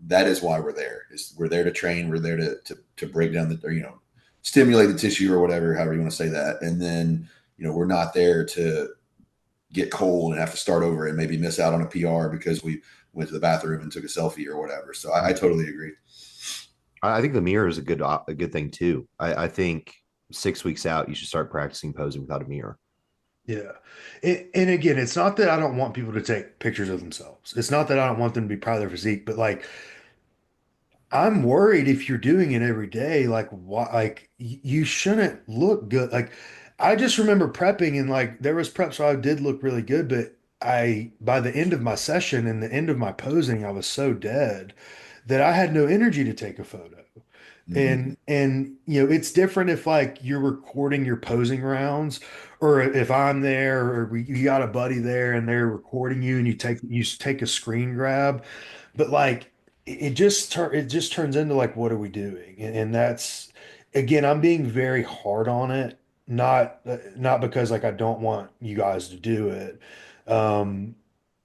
that is why we're there. We're there to train. We're there to break down the, or, stimulate the tissue or whatever, however you want to say that. And then, we're not there to get cold and have to start over and maybe miss out on a PR because we went to the bathroom and took a selfie or whatever. So I totally agree. I think the mirror is a good thing too. I think 6 weeks out, you should start practicing posing without a mirror. Yeah. And again, it's not that I don't want people to take pictures of themselves. It's not that I don't want them to be proud of their physique, but like I'm worried if you're doing it every day, like why, like you shouldn't look good. Like I just remember prepping and like there was preps where I did look really good, but by the end of my session and the end of my posing, I was so dead that I had no energy to take a photo. Mm-hmm. And it's different if like you're recording your posing rounds or if I'm there or you got a buddy there and they're recording you and you take a screen grab. But like it just turns into like what are we doing? And that's again, I'm being very hard on it, not because like I don't want you guys to do it. Um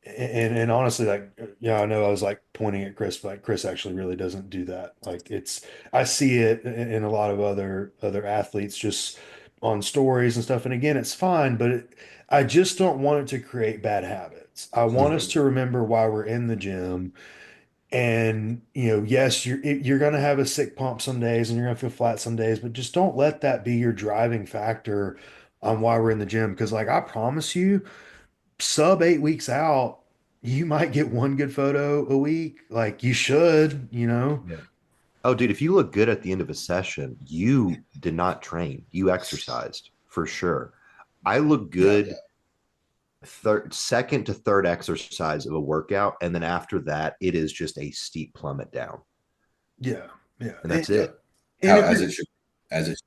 and honestly, like, yeah, I know I was like pointing at Chris, but like Chris actually really doesn't do that. Like I see it in a lot of other athletes just on stories and stuff. And again, it's fine, but I just don't want it to create bad habits. I want us to remember why we're in the gym. And yes, you're going to have a sick pump some days, and you're going to feel flat some days, but just don't let that be your driving factor on why we're in the gym. Because, like, I promise you sub 8 weeks out, you might get one good photo a week. Like you should. Yeah. Oh, dude, if you look good at the end of a session, you did not train. You exercised for sure. I look Yeah. good second to third exercise of a workout, and then after that, it is just a steep plummet down, Yeah, yeah. and that's Yeah. it. And How if as it it should as it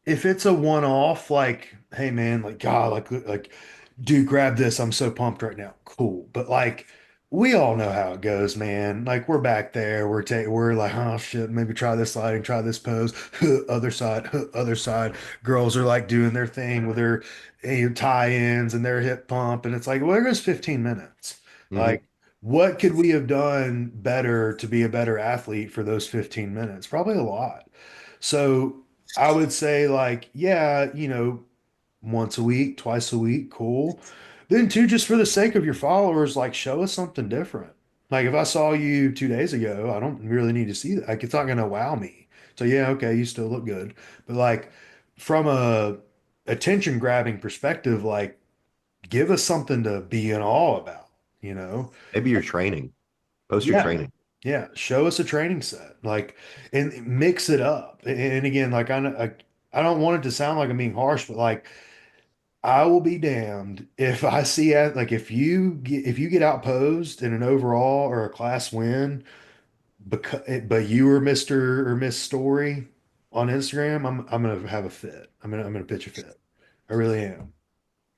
if it's a one-off, like, hey man, like God, like, dude, grab this. I'm so pumped right now. Cool. But like we all know how it goes, man. Like we're back there, we're like, oh shit, maybe try this sliding, try this pose, other side, other side. Girls are like doing their thing with their tie-ins and their hip pump, and it's like, well, there goes 15 minutes. Mm-hmm. Like, what could we have done better to be a better athlete for those 15 minutes? Probably a lot. So I would say like, yeah, once a week, twice a week, cool. Then too, just for the sake of your followers, like show us something different. Like if I saw you 2 days ago, I don't really need to see that. Like it's not gonna wow me. So yeah, okay, you still look good. But like from a attention grabbing perspective, like give us something to be in awe about, you know? Maybe you're training. Post your Yeah. training. Yeah. Show us a training set. Like and mix it up. And again, like I don't want it to sound like I'm being harsh, but like I will be damned if I see it like if you get outposed in an overall or a class win because but you were Mr. or Miss Story on Instagram, I'm gonna have a fit. I'm gonna pitch a fit. I really am.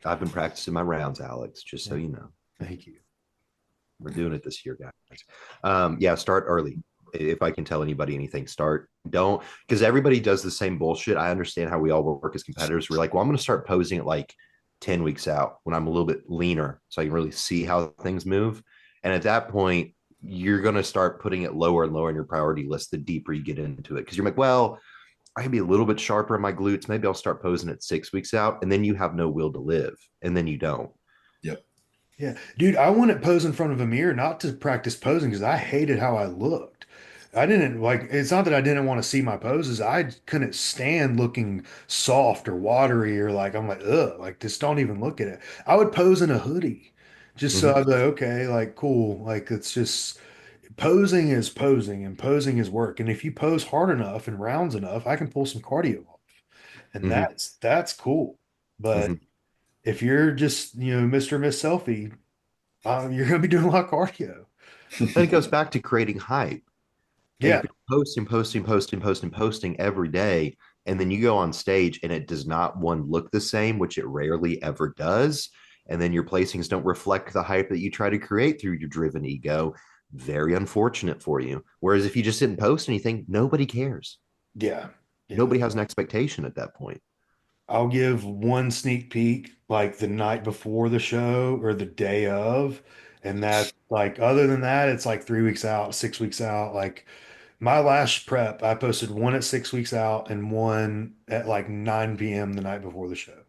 I've been practicing my rounds, Alex, just so Yeah. you know. Thank you. We're doing it this year, guys. Yeah, start early. If I can tell anybody anything, start. Don't, because everybody does the same bullshit. I understand how we all work as competitors. We're like, well, I'm going to start posing at like 10 weeks out when I'm a little bit leaner so I can really see how things move. And at that point, you're going to start putting it lower and lower in your priority list the deeper you get into it. Because you're like, well, I can be a little bit sharper in my glutes. Maybe I'll start posing at 6 weeks out. And then you have no will to live. And then you don't. Yep. Yeah, dude, I wouldn't pose in front of a mirror not to practice posing because I hated how I looked. I didn't like, it's not that I didn't want to see my poses. I couldn't stand looking soft or watery or like, I'm like, ugh, like just don't even look at it. I would pose in a hoodie just so Mhm. I'd be like, okay, like cool. Like it's just posing is posing and posing is work. And if you pose hard enough and rounds enough, I can pull some cardio off. And Mhm. that's cool. But Mhm. if you're just, Mr. or Miss Selfie, you're going to be doing a lot of cardio. And it goes back to creating hype. If Yeah. you're posting every day, and then you go on stage and it does not one look the same, which it rarely ever does, and then your placings don't reflect the hype that you try to create through your driven ego, very unfortunate for you. Whereas if you just didn't post anything, nobody cares. Yeah. Yeah. Nobody has an expectation at that point. I'll give one sneak peek like the night before the show or the day of. And that, like, other than that, it's like 3 weeks out, 6 weeks out. Like, my last prep, I posted one at 6 weeks out and one at like 9 p.m. the night before the show.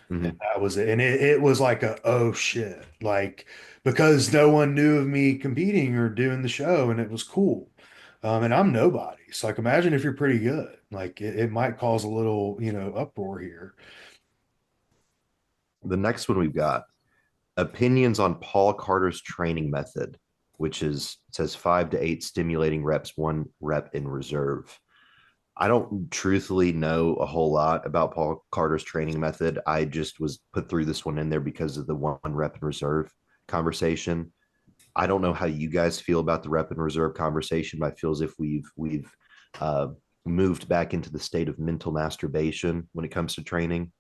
And Mhm. that was it. And it was like a, oh shit. Like, because no one knew of me competing or doing the show and it was cool. And I'm nobody. So like imagine if you're pretty good. Like it might cause a little, uproar here. The next one we've got opinions on Paul Carter's training method, which is it says 5 to 8 stimulating reps, 1 rep in reserve. I don't truthfully know a whole lot about Paul Carter's training method. I just was put through this one in there because of the 1 rep in reserve conversation. I don't know how you guys feel about the rep and reserve conversation, but I feel as if we've uh, moved back into the state of mental masturbation when it comes to training.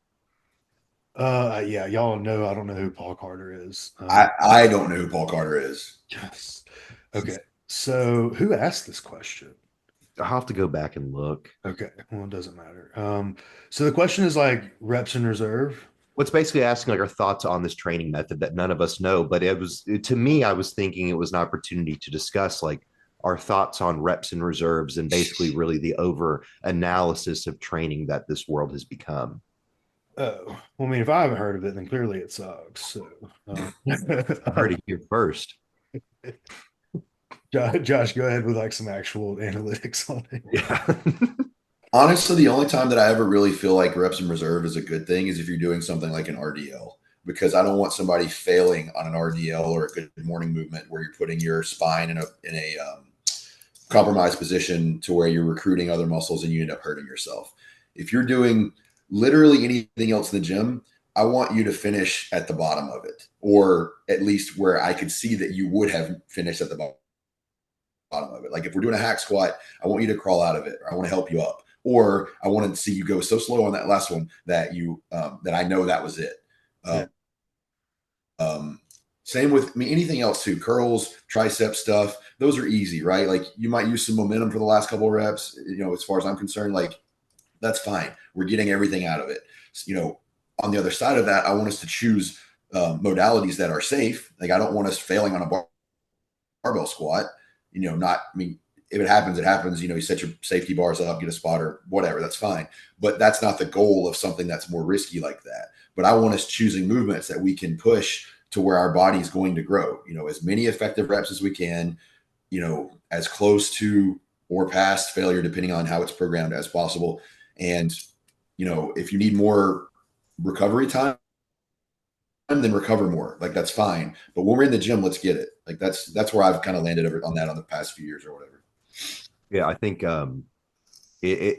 Yeah, y'all know I don't know who Paul Carter is. I don't know who Paul Carter is. Yes. Okay. So who asked this question? I'll have to go back and look. Okay. Well, it doesn't matter. So the question is like reps in reserve. What's basically asking like our thoughts on this training method that none of us know, but it was to me, I was thinking it was an opportunity to discuss like our thoughts on reps and reserves and basically really the over analysis of training that this world has become. Oh, well, I mean, if I haven't heard of it, then clearly it sucks. So, I heard it here first. Josh, go ahead with like some actual analytics on it. Yeah. Honestly, the only time that I ever really feel like reps in reserve is a good thing is if you're doing something like an RDL, because I don't want somebody failing on an RDL or a good morning movement where you're putting your spine in a compromised position to where you're recruiting other muscles and you end up hurting yourself. If you're doing literally anything else in the gym, I want you to finish at the bottom of it, or at least where I could see that you would have finished at the bottom of it. Like if we're doing a hack squat, I want you to crawl out of it, or I want to help you up, or I want to see you go so slow on that last one that you that I know that was it. Yeah. Um, um, Same with me, anything else too. Curls, tricep stuff, those are easy, right? Like you might use some momentum for the last couple of reps. As far as I'm concerned, like that's fine. We're getting everything out of it. On the other side of that, I want us to choose modalities that are safe. Like I don't want us failing on a barbell squat. Not, I mean, if it happens, it happens. You set your safety bars up, get a spotter, whatever, that's fine. But that's not the goal of something that's more risky like that. But I want us choosing movements that we can push to where our body is going to grow, as many effective reps as we can, as close to or past failure, depending on how it's programmed as possible. And, if you need more recovery time, then recover more. Like that's fine. But when we're in the gym, let's get it. Like that's where I've kind of landed over on that on the past few years or whatever. Yeah, I think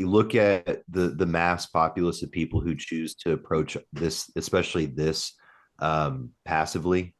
look at the mass populace of people who choose to approach this, especially this, passively,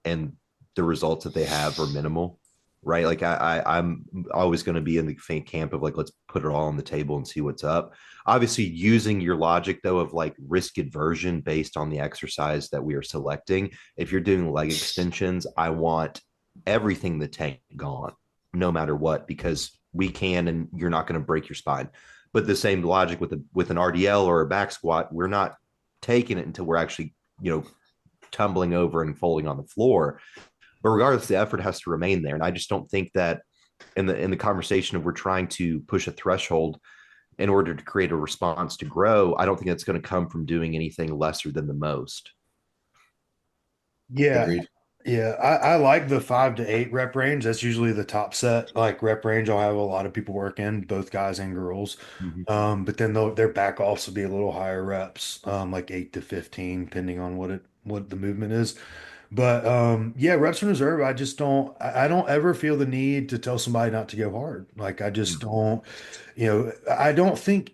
and the results that they have are minimal, right? Like I'm always going to be in the faint camp of like let's put it all on the table and see what's up. Obviously, using your logic though of like risk aversion based on the exercise that we are selecting. If you're doing leg extensions, I want everything the tank gone. no matter what, because we can, and you're not going to break your spine. But the same logic with an RDL or a back squat, we're not taking it until we're actually, tumbling over and folding on the floor. But regardless, the effort has to remain there. And I just don't think that in the conversation of we're trying to push a threshold in order to create a response to grow, I don't think that's going to come from doing anything lesser than the most. Yeah. Agreed. Yeah, I like the 5 to 8 rep range. That's usually the top set, like rep range. I'll have a lot of people work in, both guys and girls. Mm-hmm. But then their back offs will be a little higher reps, like 8 to 15, depending on what the movement is. But yeah, reps in reserve. I just I don't ever feel the need to tell somebody not to go hard. Like I just don't, I don't think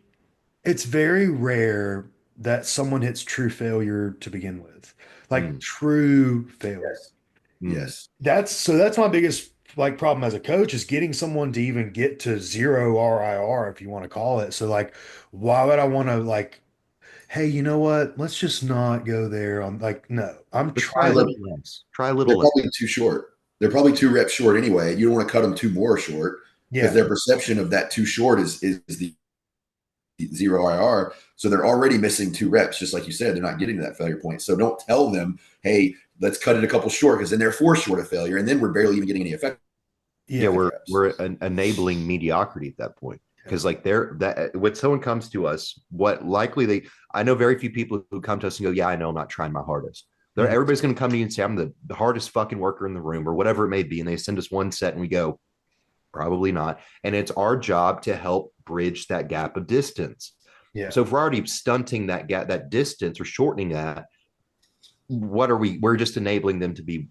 it's very rare that someone hits true failure to begin with, like Mm-hmm. true failure. Yes. Yes. That's my biggest like problem as a coach is getting someone to even get to zero RIR if you want to call it. So like why would I want to like, hey, you know what? Let's just not go there on like no. I'm Let's try a trying to little less. Try a They're little less. probably too short. They're probably 2 reps short anyway. You don't want to cut them 2 more short because yeah. their perception of that too short is the zero IR. So they're already missing 2 reps, just like you said. They're not getting to that failure point. So don't tell them, hey, let's cut it a couple short because then they're forced short of failure. And then we're barely even getting any effective Yeah, Yeah. reps. we're enabling mediocrity at that point. Because like they're that when someone comes to us, what likely they I know very few people who come to us and go, yeah, I know I'm not trying my hardest. Mhm. Everybody's going to come to you and say I'm the hardest fucking worker in the room or whatever it may be, and they send us one set and we go, probably not. And it's our job to help bridge that gap of distance. Yeah. So if we're already stunting that gap, that distance or shortening that, what are we? We're just enabling them to be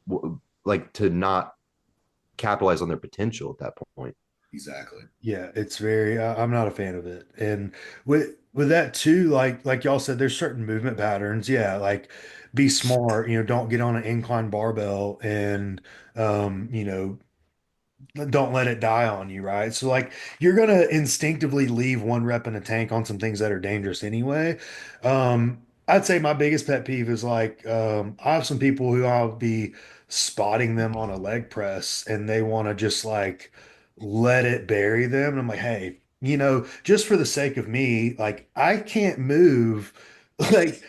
like to not capitalize on their potential at that point. Exactly. Yeah, it's very I'm not a fan of it. And with that too, like y'all said, there's certain movement patterns. Yeah, like be smart, don't get on an incline barbell and you know, don't let it die on you, right? So like you're gonna instinctively leave one rep in a tank on some things that are dangerous anyway. I'd say my biggest pet peeve is like I have some people who I'll be spotting them on a leg press and they want to just like let it bury them. And I'm like, hey, just for the sake of me, like I can't move like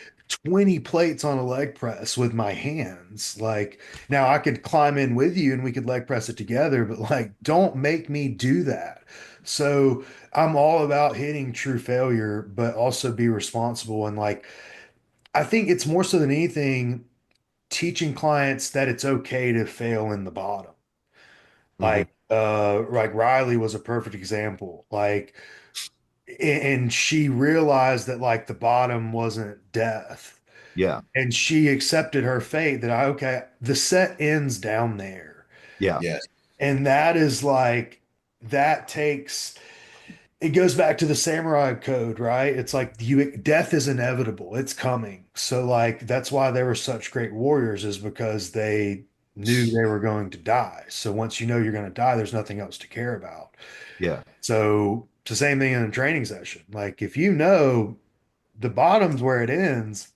20 plates on a leg press with my hands. Like now I could climb in with you and we could leg press it together, but like, don't make me do that. So I'm all about hitting true failure, but also be responsible. And like, I think it's more so than anything, teaching clients that it's okay to fail in the bottom. Mm-hmm. Like Riley was a perfect example. Like, and she realized that like the bottom wasn't death. Yeah, And she accepted her fate that okay, the set ends down there. yeah, Yes. And that is like, that takes, it goes back to the samurai code, right? It's like death is inevitable. It's coming. So like, that's why they were such great warriors is because they knew they were going to die. So once you know you're going to die, there's nothing else to care about. yeah. So it's the same thing in a training session. Like if you know the bottom's where it ends,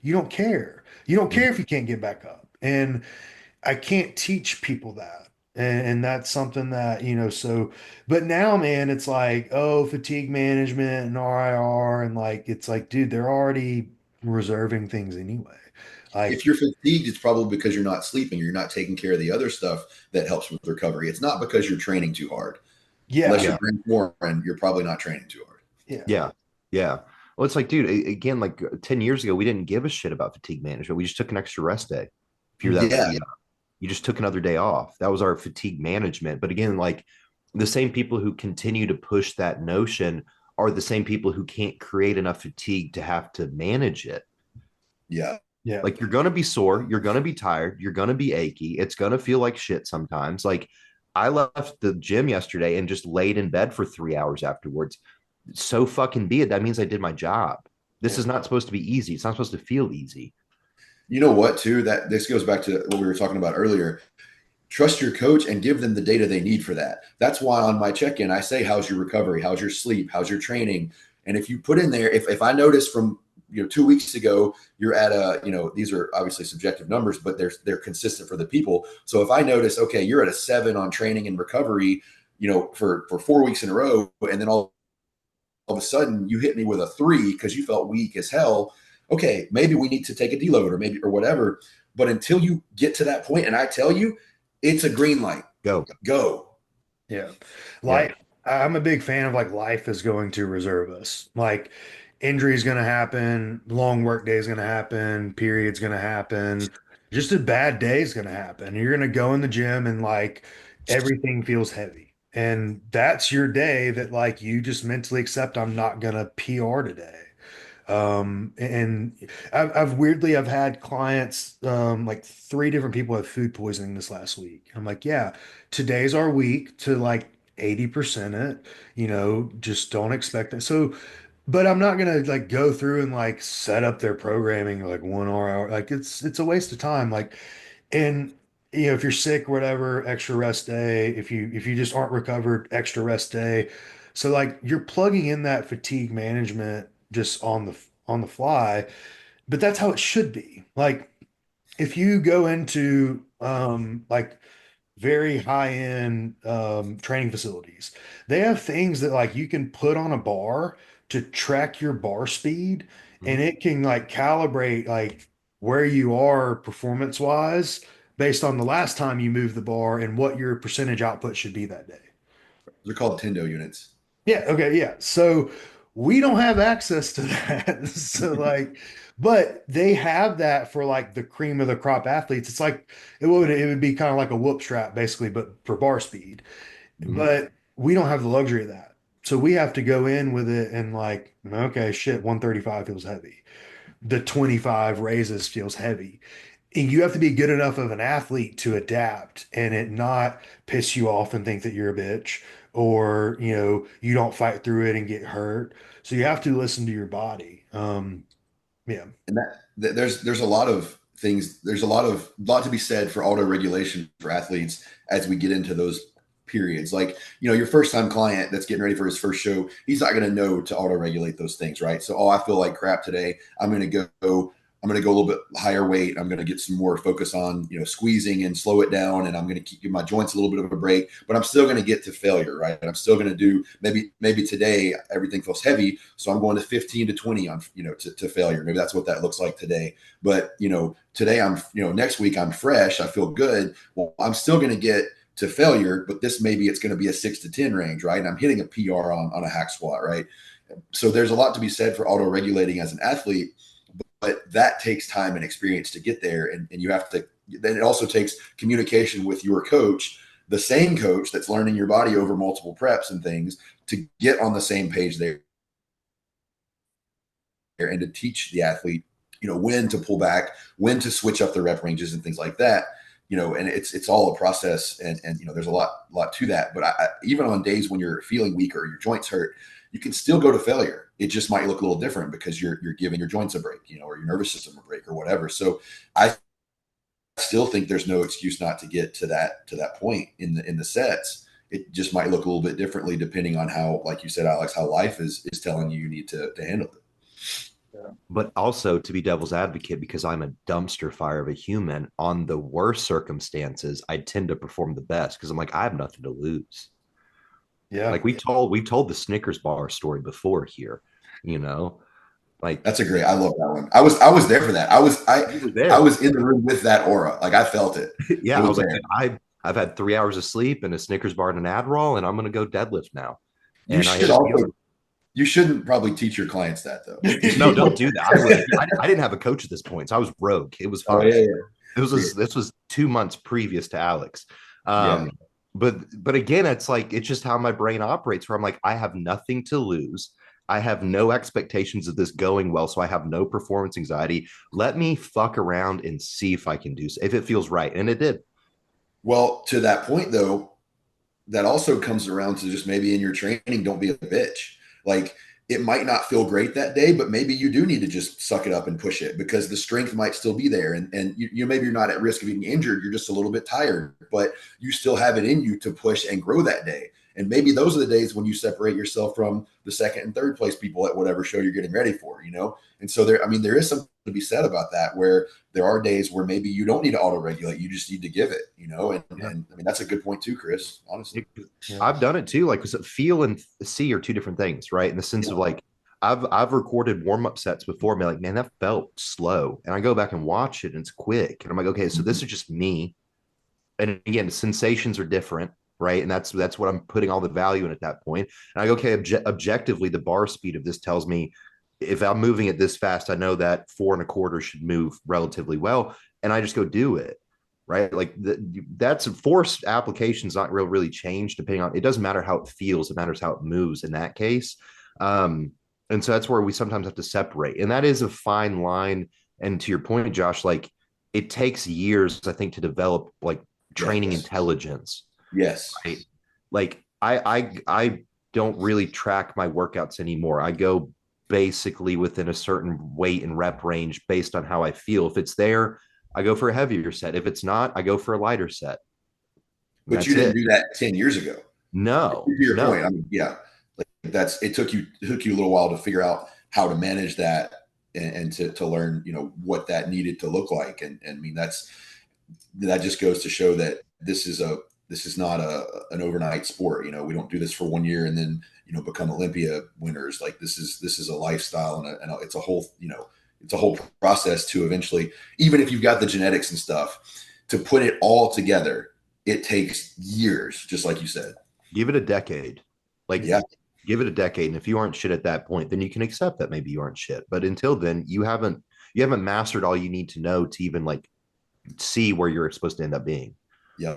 you don't care. You don't Mhm. care if you can't get back up. And I can't teach people that. And that's something that, so, but now, man, it's like, oh, fatigue management and RIR. And like, it's like, dude, they're already reserving things anyway. Like, If you're fatigued, it's probably because you're not sleeping or you're not taking care of the other stuff that helps with recovery. It's not because you're training too hard. Unless yeah, you're Yeah, Brent Warren, you're probably not training too hard. yeah, yeah, yeah. Well, it's like, dude, again, like 10 years ago, we didn't give a shit about fatigue management. We just took an extra rest day. If you're that mhm, Yeah. beat up, you just took another day off. That was our fatigue management. But again, like the same people who continue to push that notion are the same people who can't create enough fatigue to have to manage it. Yeah. yeah, Like you're going to be sore, you're going to be tired, you're going to be achy. It's going to feel like shit sometimes. Like I left the gym yesterday and just laid in bed for 3 hours afterwards. So fucking be it. That means I did my job. This yeah, is not supposed to be easy. It's not supposed to feel easy. You know what, too? That this goes back to what we were talking about earlier. Trust your coach and give them the data they need for that. That's why on my check-in, I say, how's your recovery? How's your sleep? How's your training? And if you put in there, if I notice from 2 weeks ago you're at a, these are obviously subjective numbers, but they're consistent for the people. So if I notice, okay, you're at a 7 on training and recovery, for 4 weeks in a row, and then all of a sudden you hit me with a 3 because you felt weak as hell. Okay, maybe we need to take a deload or whatever. But until you get to that point, and I tell you, it's a green light. Go. Go. Yeah. Yeah. Like I'm a big fan of like life is going to reserve us. Like injury is going to happen, long work day is going to happen, period's going to happen. Just a bad day is going to happen. You're going to go in the gym and like everything feels heavy. And that's your day that like you just mentally accept I'm not going to PR today. And I've had clients, like 3 different people have food poisoning this last week. I'm like, yeah, today's our week to like 80% it, just don't expect it. So, but I'm not gonna like go through and like set up their programming like 1 hour. Like it's a waste of time. Like, and if you're sick or whatever, extra rest day. If you just aren't recovered, extra rest day. So like you're plugging in that fatigue management just on the fly, but that's how it should be. Like if you go into like very high end training facilities, they have things that like you can put on a bar to track your bar speed, Mhm. and it can like calibrate like where you are performance wise based on the last time you moved the bar and what your percentage output should be that day. They're called Tendo units. Yeah, okay, yeah. So we don't have access to that. So like, but they have that for like the cream of the crop athletes. It's like it would be kind of like a whoop strap basically, but for bar speed. Mhm. But we don't have the luxury of that. So we have to go in with it and like, okay, shit, 135 feels heavy. The 25 raises feels heavy. And you have to be good enough of an athlete to adapt and it not piss you off and think that you're a bitch, or you don't fight through it and get hurt. So you have to listen to your body. Yeah. And there's a lot of things. There's a lot to be said for auto regulation for athletes as we get into those periods. Like, your first time client that's getting ready for his first show, he's not going to know to auto regulate those things, right? So, oh, I feel like crap today. I'm going to go a little bit higher weight. I'm going to get some more focus on, squeezing and slow it down. And I'm going to give my joints a little bit of a break, but I'm still going to get to failure, right? And I'm still going to do maybe today everything feels heavy. So I'm going to 15 to 20 on, to failure. Maybe that's what that looks like today. But, today next week I'm fresh. I feel good. Well, I'm still going to get to failure, but maybe it's going to be a 6 to 10 range, right? And I'm hitting a PR on a hack squat, right? So there's a lot to be said for auto regulating as an athlete, but that takes time and experience to get there. And you have to, then it also takes communication with your coach, the same coach that's learning your body over multiple preps and things, to get on the same page there and to teach the athlete, when to pull back, when to switch up the rep ranges and things like that. And it's all a process, and there's a lot to that. But even on days when you're feeling weak or your joints hurt, you can still go to failure. It just might look a little different because you're giving your joints a break, or your nervous system a break or whatever. So I still think there's no excuse not to get to that point in the sets. It just might look a little bit differently depending on how, like you said, Alex, how life is telling you need to handle it. But also to be devil's advocate, because I'm a dumpster fire of a human, on the worst circumstances, I tend to perform the best because I'm like, I have nothing to lose. Yeah. Like we told the Snickers bar story before here, you know, like That's a great. I love that one. I was there for that. I was I you were I there. was in the room with that aura. Like I felt it. It Yeah, I was was like, there. dude, I've had 3 hours of sleep and a Snickers bar and an Adderall, and I'm gonna go deadlift now. You And I hit should a PR. also. You shouldn't probably teach your clients that though. No, don't do that. I didn't have a coach at this point, so I was rogue. It was Oh fine. yeah, yeah, This was 2 months previous to Alex. yeah. Um, but again, it's like it's just how my brain operates. Where I'm like, I have nothing to lose. I have no expectations of this going well, so I have no performance anxiety. Let me fuck around and see if I can do if it feels right, and it did. Well, to that point though, that also comes around to just maybe in your training, don't be a bitch. Like it might not feel great that day, but maybe you do need to just suck it up and push it because the strength might still be there. And maybe you're not at risk of being injured. You're just a little bit tired, but you still have it in you to push and grow that day. And maybe those are the days when you separate yourself from the second and third place people at whatever show you're getting ready for, you know? And so there, I mean, there is something to be said about that, where there are days where maybe you don't need to auto regulate, you just need to give it, you know? Yeah. And I mean, that's a good point too, Chris, honestly. Yeah. I've done it too. Like, because feel and see are two different things, right? In the sense of like, I've recorded warm up sets before, and be like, man, that felt slow, and I go back and watch it, and it's quick, and I'm like, okay, so this is just me. And again, sensations are different, right? And that's what I'm putting all the value in at that point. And I go, okay, objectively, the bar speed of this tells me if I'm moving it this fast, I know that 4.25 should move relatively well, and I just go do it, right? Like that's forced applications not really change depending on. It doesn't matter how it feels; it matters how it moves in that case. And so that's where we sometimes have to separate, and that is a fine line. And to your point, Josh, like it takes years, I think, to develop like training Yes. intelligence, Yes. right? Like I don't really track my workouts anymore. I go basically within a certain weight and rep range based on how I feel. If it's there, I go for a heavier set. If it's not, I go for a lighter set. But That's you didn't it. do that 10 years ago. No, To your point, no. I mean, yeah, like that's it took you a little while to figure out how to manage that, and to learn, you know, what that needed to look like. And I mean, that just goes to show that this is not an overnight sport. You know, we don't do this for 1 year and then, you know, become Olympia winners. Like this is a lifestyle, and it's a whole, you know, it's a whole process to eventually, even if you've got the genetics and stuff, to put it all together, it takes years, just like you said. Give it a decade. Like Yeah. give it a decade. And if you aren't shit at that point, then you can accept that maybe you aren't shit. But until then, you haven't mastered all you need to know to even like see where you're supposed to end up being. Yeah.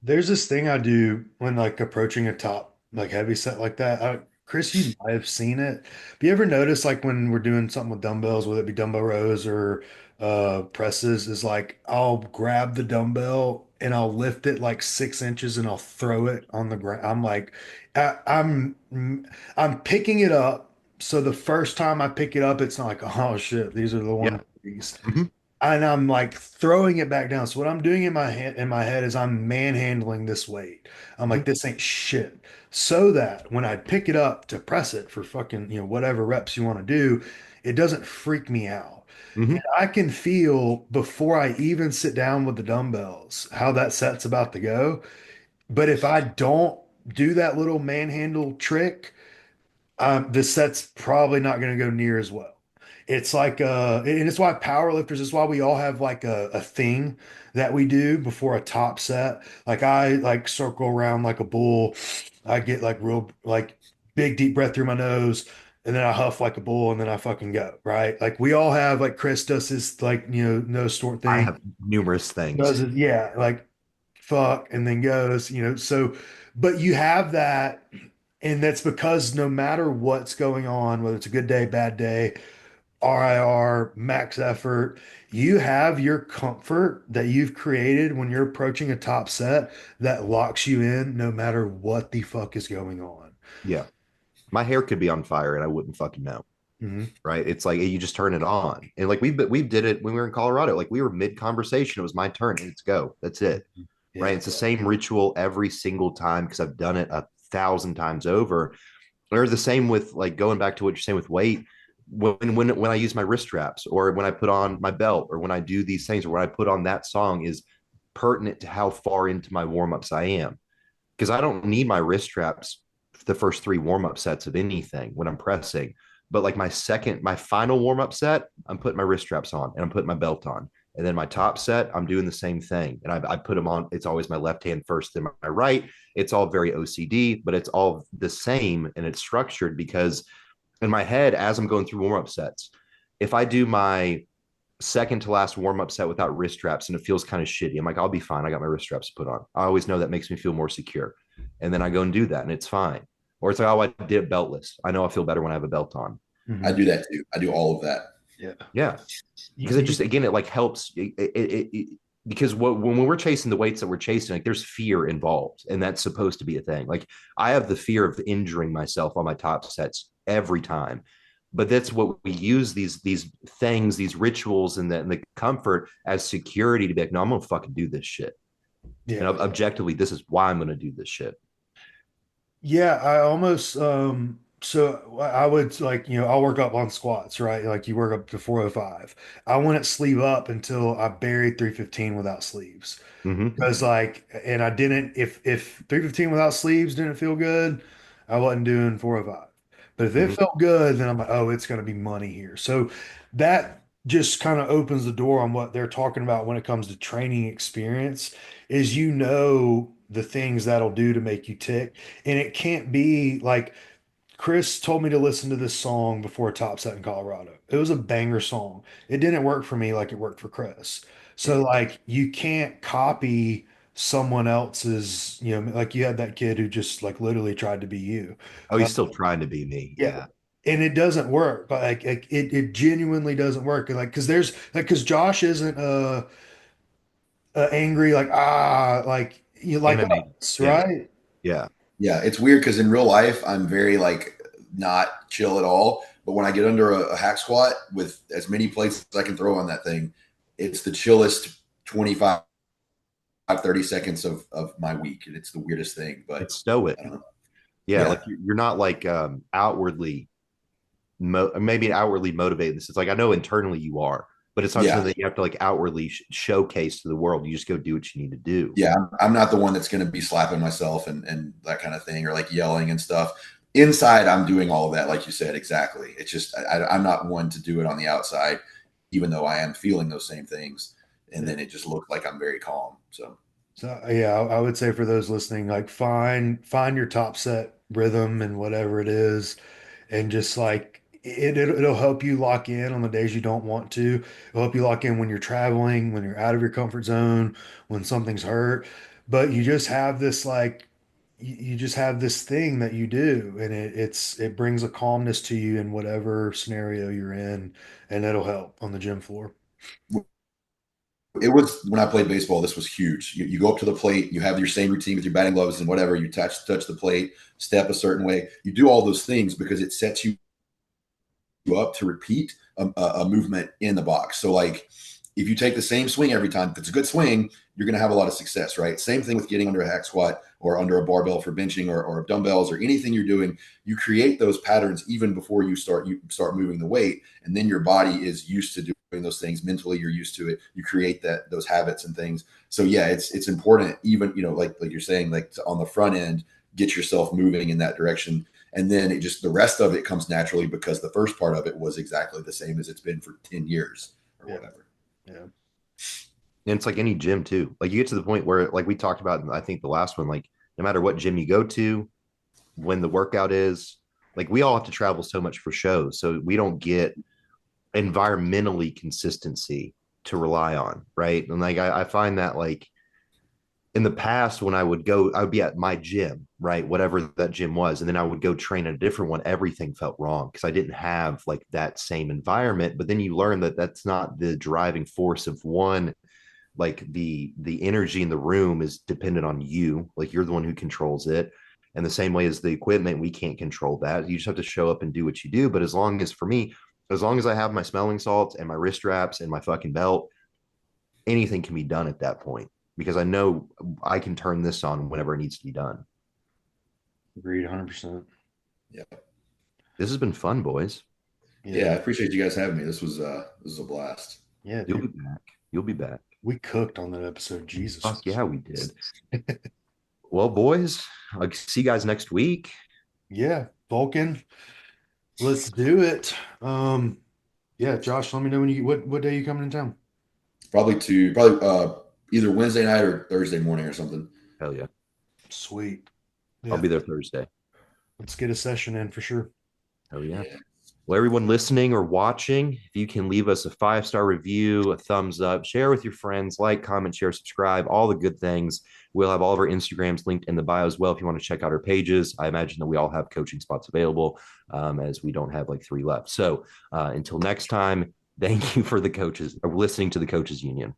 There's this thing I do when like approaching a top like heavy set like that. Chris, you might have seen it. Have you ever noticed like when we're doing something with dumbbells, whether it be dumbbell rows or presses, is like I'll grab the dumbbell and I'll lift it like 6 inches and I'll throw it on the ground. I'm like, I'm picking it up. So the first time I pick it up, it's not like, oh shit, these are the Yeah. ones. Mhm. And I'm like throwing it back down. So what I'm doing in my head is I'm manhandling this weight. I'm like, Mhm. this ain't shit. So that when I pick it up to press it for fucking, you know, whatever reps you want to do, it doesn't freak me out. And Mhm. I can feel before I even sit down with the dumbbells how that set's about to go. But if I don't do that little manhandle trick, the set's probably not going to go near as well. It's like, and it's why powerlifters, it's why we all have like a thing that we do before a top set. Like I like circle around like a bull. I get like real, like big, deep breath through my nose. And then I huff like a bull and then I fucking go, right? Like we all have, like Chris does his like, you know, nose snort I thing. have numerous Does things. it, yeah, like fuck, and then goes, you know. So, but you have that, and that's because no matter what's going on, whether it's a good day, bad day, RIR, max effort, you have your comfort that you've created when you're approaching a top set that locks you in no matter what the fuck is going on. Yeah. My hair could be on fire and I wouldn't fucking know. Mhm. Right. It's like you just turn it on. And like we did it when we were in Colorado. Like we were mid conversation. It was my turn. Let's go. That's it. Right. Yeah. It's the same ritual every single time because I've done it 1,000 times over. Or the same with like going back to what you're saying with weight. When I use my wrist straps or when I put on my belt or when I do these things or when I put on that song is pertinent to how far into my warm-ups I am. Because I don't need my wrist straps for the first three warm-up sets of anything when I'm pressing. But like my final warm-up set, I'm putting my wrist straps on and I'm putting my belt on. And then my top set, I'm doing the same thing. And I put them on. It's always my left hand first, then my right. It's all very OCD, but it's all the same and it's structured because in my head, as I'm going through warm-up sets, if I do my second to last warm-up set without wrist straps and it feels kind of shitty, I'm like, I'll be fine. I got my wrist straps put on. I always know that makes me feel more secure. And then I go and do that and it's fine. Or it's like, oh, I did it beltless. I know I feel better when I have a belt on. I Mhm. do that too. I do all of that. Yeah. Yeah. You, Because it just, you, again, it like helps because when we're chasing the weights that we're chasing, like there's fear involved and that's supposed to be a thing. Like I have the fear of injuring myself on my top sets every time. But that's what we use these things, these rituals, and the comfort as security to be like, no, I'm gonna fucking do this shit. And yeah. objectively, this is why I'm gonna do this shit. Yeah, I almost so I would like, I'll work up on squats, right? Like you work up to 405. I wouldn't sleeve up until I buried 315 without sleeves. Mm-hmm. Because like, and I didn't, if 315 without sleeves didn't feel good, I wasn't doing 405. But if it Mm-hmm. felt good, then I'm like, oh, it's going to be money here. So that just kind of opens the door on what they're talking about when it comes to training experience is the things that'll do to make you tick. And it can't be like Chris told me to listen to this song before Top Set in Colorado. It was a banger song. It didn't work for me like it worked for Chris. So Yeah. like you can't copy someone else's, like you had that kid who just like literally tried to be you. Oh, Uh, he's still trying to be me. yeah. Yeah. And it doesn't work. Like it genuinely doesn't work. Like because there's like because Josh isn't angry like like you like Animated. us, Yeah. right? Yeah. Yeah, it's weird because in real life, I'm very like not chill at all. But when I get under a hack squat with as many plates as I can throw on that thing, it's the chillest 25, 30 seconds of my week. And it's the weirdest thing. But It's stoic. I don't know. Yeah. Yeah. Like you're not like outwardly maybe outwardly motivated. This it's like I know internally you are, but it's not something Yeah. that you have to like outwardly showcase to the world. You just go do what you need to do. Yeah. I'm not the one that's going to be slapping myself and that kind of thing or like yelling and stuff. Inside, I'm doing all of that, like you said, exactly. It's just I'm not one to do it on the outside, even though I am feeling those same things. And Yeah. then it just looked like I'm very calm. So So yeah, I would say for those listening, like find your top set rhythm and whatever it is, and just like it'll help you lock in on the days you don't want to. It'll help you lock in when you're traveling, when you're out of your comfort zone, when something's hurt. But you just have this like you just have this thing that you do, and it brings a calmness to you in whatever scenario you're in, and it'll help on the gym floor. it was when I played baseball. This was huge. You go up to the plate, you have your same routine with your batting gloves and whatever. You touch the plate, step a certain way. You do all those things because it sets you up to repeat a movement in the box. So like if you take the same swing every time, if it's a good swing, you're going to have a lot of success, right? Same thing with getting under a hack squat or under a barbell for benching or dumbbells or anything you're doing. You create those patterns even before you start moving the weight, and then your body is used to doing those things mentally. You're used to it. You create those habits and things. So yeah, it's important. Even like you're saying, like on the front end, get yourself moving in that direction, and then it just the rest of it comes naturally because the first part of it was exactly the same as it's been for 10 years or Yeah, whatever. yeah, And it's like any gym too. Like you get to the point where, like we talked about, I think the last one, like no matter what gym you go to, when the workout is, like we all have to travel so much for shows, so we don't get environmentally consistency to rely on, right? And like I find that like in the past when I would go, I would be at my gym, right? Whatever that gym was. And then I would go train at a different one. Everything felt wrong because I didn't have like that same environment. But then you learn that that's not the driving force of one. Like the energy in the room is dependent on you. Like you're the one who controls it. And the same way as the equipment, we can't control that. You just have to show up and do what you do. But as long as for me, as long as I have my smelling salts and my wrist straps and my fucking belt, anything can be done at that point because I know I can turn this on whenever it needs to be done. agreed, 100%. Yeah. This has been fun, boys. Yeah, Yeah. I appreciate you guys having me. This was a blast. yeah, You'll dude. be back. You'll be back. We cooked on that episode. Jesus. Fuck yeah, we did. Well, boys, I'll see you guys next week. Yeah, Vulcan, let's do it. Yeah, Josh, let me know when you what day you coming in town. Probably either Wednesday night or Thursday morning or something. Hell yeah. Sweet. I'll Yeah, be there Thursday. let's get a session in for sure. Hell yeah. Yeah. Well, everyone listening or watching, if you can leave us a 5-star review, a thumbs up, share with your friends, like, comment, share, subscribe, all the good things. We'll have all of our Instagrams linked in the bio as well if you want to check out our pages. I imagine that we all have coaching spots available as we don't have like 3 left. So until next time, thank you for the coaches or listening to the Coaches Union.